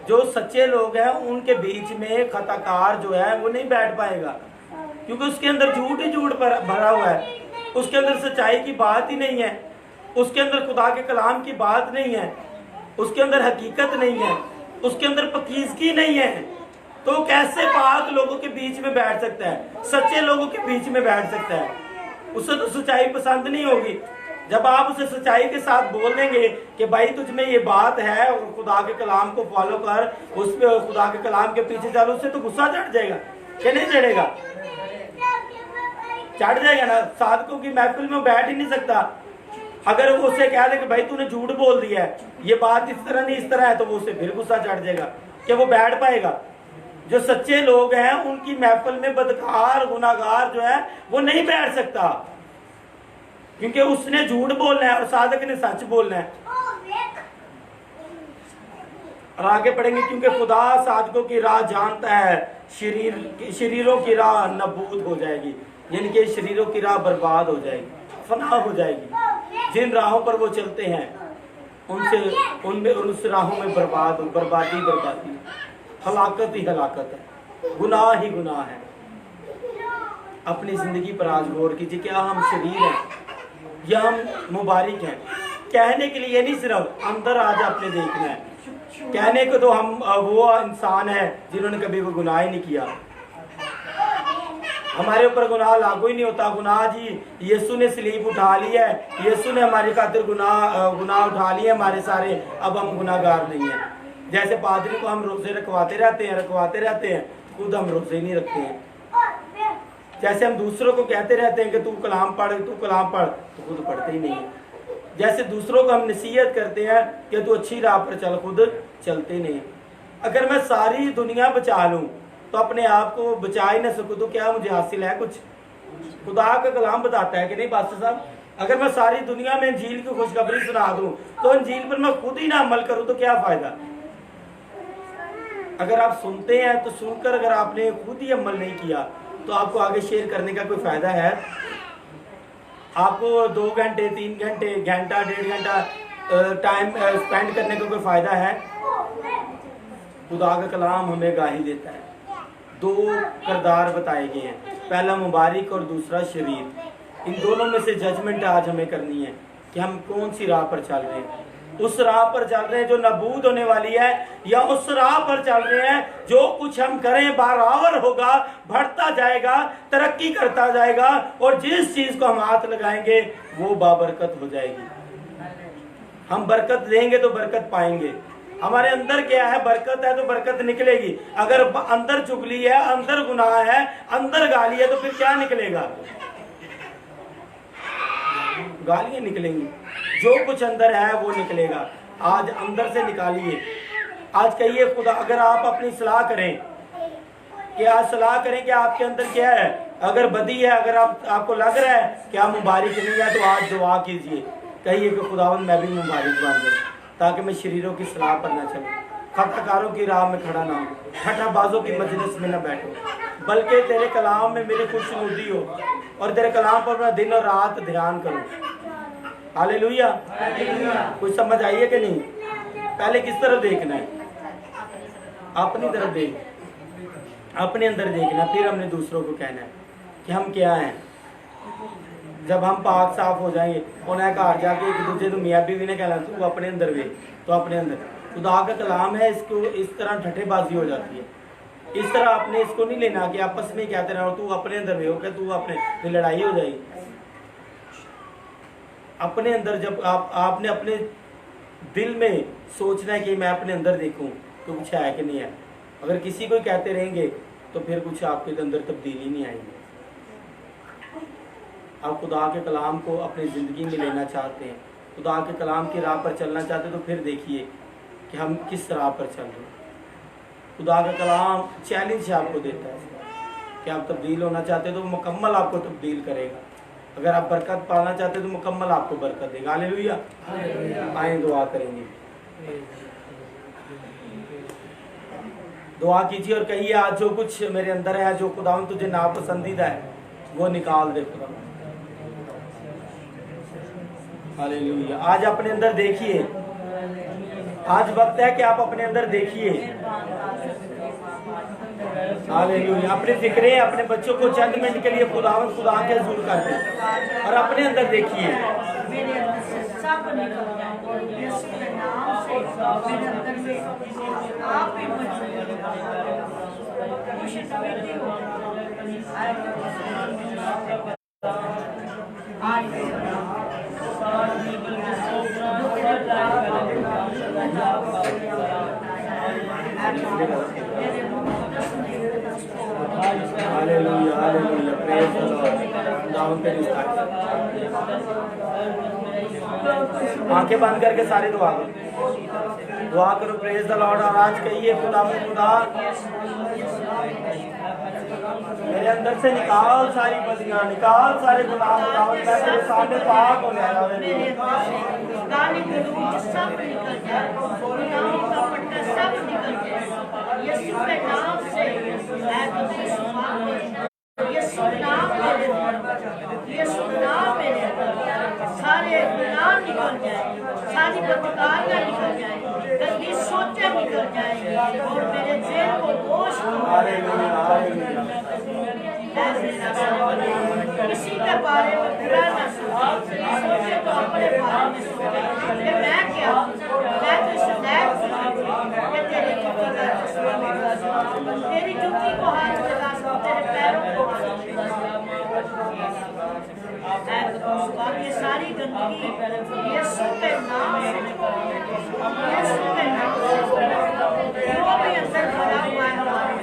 जो सच्चे लोग हैं उनके बीच में खताकार जो है वो नहीं बैठ पाएगा, क्योंकि उसके अंदर झूठ ही झूठ भरा हुआ है। उसके अंदर सच्चाई की बात ही नहीं है, उसके अंदर खुदा के कलाम की बात नहीं है, उसके अंदर हकीकत नहीं है, उसके अंदर पकीज़गी नहीं है। तो कैसे पाक लोगों के बीच में बैठ सकता है, सच्चे लोगों के बीच में बैठ सकता है? उसे तो सच्चाई पसंद नहीं होगी। जब आप उसे सच्चाई के साथ बोल देंगे कि भाई तुझ में ये बात है और खुदा के कलाम को फॉलो कर, उस पे खुदा के कलाम के पीछे चलो, उससे तो गुस्सा चढ़ जाएगा कि नहीं चढ़ेगा? चढ़ जाएगा ना। साधकों की महफिल में बैठ ही नहीं सकता। अगर वो उसे कह दे कि भाई तूने झूठ बोल दिया है, ये बात इस तरह नहीं इस तरह है, तो वो उसे फिर गुस्सा चढ़ जाएगा कि वो बैठ पाएगा। जो सच्चे लोग हैं उनकी महफिल में बदकार गुनाहगार जो है वो नहीं बैठ सकता, क्योंकि उसने झूठ बोलना है और साधक ने सच बोलना है। और आगे पढ़ेंगे, क्योंकि खुदा साधकों की राह जानता है, शरीरों की राह नबूद हो जाएगी, यानी कि शरीरों की राह बर्बाद हो जाएगी, फना हो जाएगी। जिन राहों पर वो चलते हैं उनमें उस राहों में बर्बादी हलाकत ही हलाकत है, गुनाह ही गुनाह है। अपनी जिंदगी पर आज गौर कीजिए, क्या हम शरीर हैं या हम मुबारक हैं? कहने के लिए नहीं, सिर्फ अंदर आज आपने देखना है। कहने को तो हम वो इंसान है जिन्होंने कभी वो गुनाह ही नहीं किया, हमारे ऊपर गुनाह लागू ही नहीं होता। गुनाह जी यीशु ने स्लीप उठा लिया है, यीशु ने हमारी खातिर गुनाह उठा लिए हमारे सारे, अब हम गुनाहगार नहीं है। जैसे पादरी को हम रोजे रखवाते रहते हैं, खुद हम रोजे नहीं रखते हैं। जैसे हम दूसरों को कहते रहते हैं कि तू कलाम पढ़, तो खुद पढ़ते ही नहीं है। जैसे दूसरों को हम नसीहत करते हैं कि तू अच्छी राह पर चल, खुद चलते नहीं। अगर मैं सारी दुनिया बचा लूं तो अपने आप को बचा ही ना सकूं तो क्या मुझे हासिल है कुछ? खुदा का कलाम बताता है कि नहीं पास्टर साहब, अगर मैं सारी दुनिया में इंजील की खुशखबरी सुना दूं तो इंजील पर मैं खुद ही ना अमल करूं तो क्या फायदा? अगर आप सुनते हैं तो सुनकर अगर आपने खुद ही अमल नहीं किया तो आपको आगे शेयर करने का कोई फायदा है? आपको 2 घंटे 3 घंटे घंटा 1.5 घंटा टाइम स्पेंड करने का कोई फायदा है? खुदा का कलाम हमें गाही देता है। 2 किरदार बताए गए हैं, पहला मुबारक और दूसरा शरीर। इन दोनों में से जजमेंट आज हमें करनी है कि हम कौन सी राह पर चल रहे हैं। उस राह पर चल रहे हैं जो नबूद होने वाली है, या उस राह पर चल रहे हैं जो कुछ हम करें बराबर होगा, बढ़ता जाएगा, तरक्की करता जाएगा, और जिस चीज को हम हाथ लगाएंगे वो बाबरकत हो जाएगी। हम बरकत देंगे तो बरकत पाएंगे। हमारे अंदर क्या है? बरकत है तो बरकत निकलेगी। अगर अंदर चुगली है, अंदर गुनाह है, अंदर गाली है, तो फिर क्या निकलेगा? गालियाँ निकलेंगी, जो कुछ अंदर है वो निकलेगा। आज अंदर से निकालिए। आज कहिए खुदा, अगर आप अपनी सलाह करें कि आज सलाह करें कि आपके अंदर क्या है, अगर बदी है, अगर आपको लग रहा है कि आप मुबारक नहीं है, तो आज दुआ कीजिए, कहिए कि खुदावंद मैं भी मुबारक बन जाऊँ, ताकि मैं शरीरों की सलाह पर ना चलूँ, खतकारों की राह में खड़ा ना हूँ, ठट्ठाबाजों की मजलिस में ना बैठूँ, बल्कि तेरे कलाम में मेरी खुशनुदी हो और तेरे कलाम पर मैं दिन और रात ध्यान करूँ। हालेलुया। कुछ समझ आई है कि नहीं? पहले किस तरफ देखना है? अपनी तरफ देख, अपने अंदर देखना, फिर हमने दूसरों को कहना है कि हम क्या हैं। जब हम पाक साफ हो जाएंगे, उन्हें घर जाके एक दूसरे को मियाँ बीवी ने कहना तू अपने अंदर वे, तो अपने अंदर खुदा का कलाम है, इसको इस तरह ठट्ठेबाजी हो जाती है। इस तरह आपने इसको नहीं लेना कि आपस में कहते रहो तू अपने अंदर वे हो, क्या तू अपने, फिर लड़ाई हो जाएगी। अपने अंदर जब आपने अपने दिल में सोचना है कि मैं अपने अंदर देखूं तो कुछ है कि नहीं है। अगर किसी को कहते रहेंगे तो फिर कुछ आपके अंदर तब्दीली नहीं आएगी। आप खुदा के कलाम को अपनी ज़िंदगी में लेना चाहते हैं, खुदा के कलाम की राह पर चलना चाहते हैं, तो फिर देखिए कि हम किस राह पर चल रहे हैं। खुदा का कलाम चैलेंज आपको देता है कि आप तब्दील होना चाहते हैं तो मुकम्मल आपको तब्दील करेगा। अगर आप बरकत पाना चाहते हैं तो मुकम्मल आपको बरकत देगा। हालेलुया। आए दुआ करेंगे, दुआ कीजिए और कहिए आज जो कुछ मेरे अंदर है, जो खुदावन तुझे नापसंदीदा है, वो निकाल दे खुदा। हालेलुया। आज अपने अंदर देखिए, आज वक्त है कि आप अपने अंदर देखिए। हालेलुया। अपने फिक्रें, अपने बच्चों को चंद मिनट के लिए खुदावन खुदा के हुजूर कर दें और अपने अंदर देखिए। Hallelujah, hallelujah, praise the Lord. खुदावंद पे रिश्ता है। आंखें बंद करके सारे दुआ करो, दुआ करो, प्रेज़ द लॉर्ड। और आज कहिए खुदावंद खुदा मेरे अंदर से निकाल सारी बदियां, निकाल सारे गुनाह, खुदावंद मैं तेरे सामने पाक हो गया। गाली गलौज सब निकल जाए, गुनाहों का पट्टा सब निकल जाए। यीशु के नाम से मैं तुझे सुना दे। यीशु नाम मेरे अंदर, यीशु नाम मेरे अंदर सारे गुनाह निकल जाए, सारी बदकारियां निकल जाए, गंदी सोचें निकल जाएंगी और मेरे जेल को दोष किसी के बारे में बुरा न सोचे तो अपने बारे में सोचे कि मैं क्या हूँ, मैं तो इस लायक हूँ कि तेरी जुत्ती का चश्मा लगा सकूं, तेरी जुत्ती को हाथ लगा सकूं, तेरे पैरों को हाथ लगा सकूं। ये सारी गंदगी यीशु के नाम से, यीशु के नाम से जो भी अंदर भरा हुआ है हमारे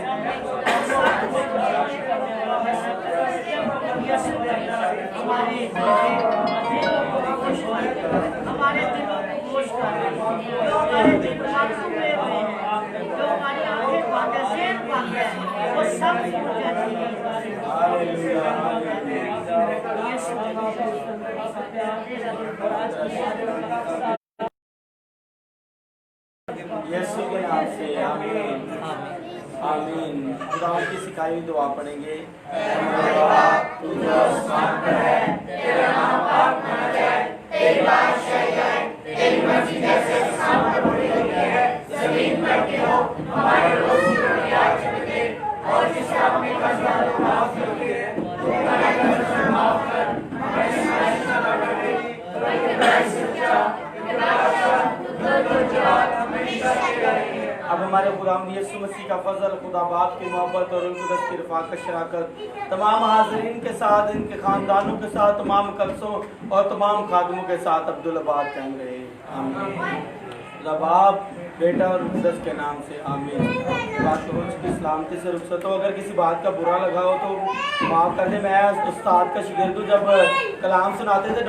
हमारे दिलों को खुश कर, जो हमारे दिल मासूम हुए हैं, जो हमारी आंखें बंद है, ज़हन बंद है, वो सब खुल जाती है। यीशु के नाम से आमीन, आमीन। खुदा की सिखाई हुई दुआ पढ़ेंगे। तू जो आसमान पर है, तेरा नाम पाक माना जाए, तेरी बादशाही आए, तेरी मर्जी जैसे आसमान पर पूरी होती है जमीन पर भी हो। हमारे रोज़ी रोटी आज हमें दे और जिसे अपने कर्जदारों को माफ करते हैं तो हमारे कर्ज माफ कर, हमें आज़माइश में न डाल दे, बल्कि बुराई से बचा, क्योंकि बादशाह खुद जलाल हमेशा तेरा है। अब हमारे गुलाम यीशु मसीह का फजल, खुदा बाप की मोहब्बत और रूह कुदस की रफ़ाक़त शराकत तमाम हाज़रीन के साथ, इनके ख़ानदानों के साथ, तमाम कब्सों और तमाम खादमों के साथ अब्दुल आबाद कायम रहे। आमीन। खुदा बाप, बेटा और रूह कुदस के नाम से आमीन। बात रोज की सलामती से रुखसत हो। अगर किसी बात का बुरा लगा हो तो माफ़ कर दे। मैं उस्ताद का शागिर्द हूँ। जब कलाम सुनाते थे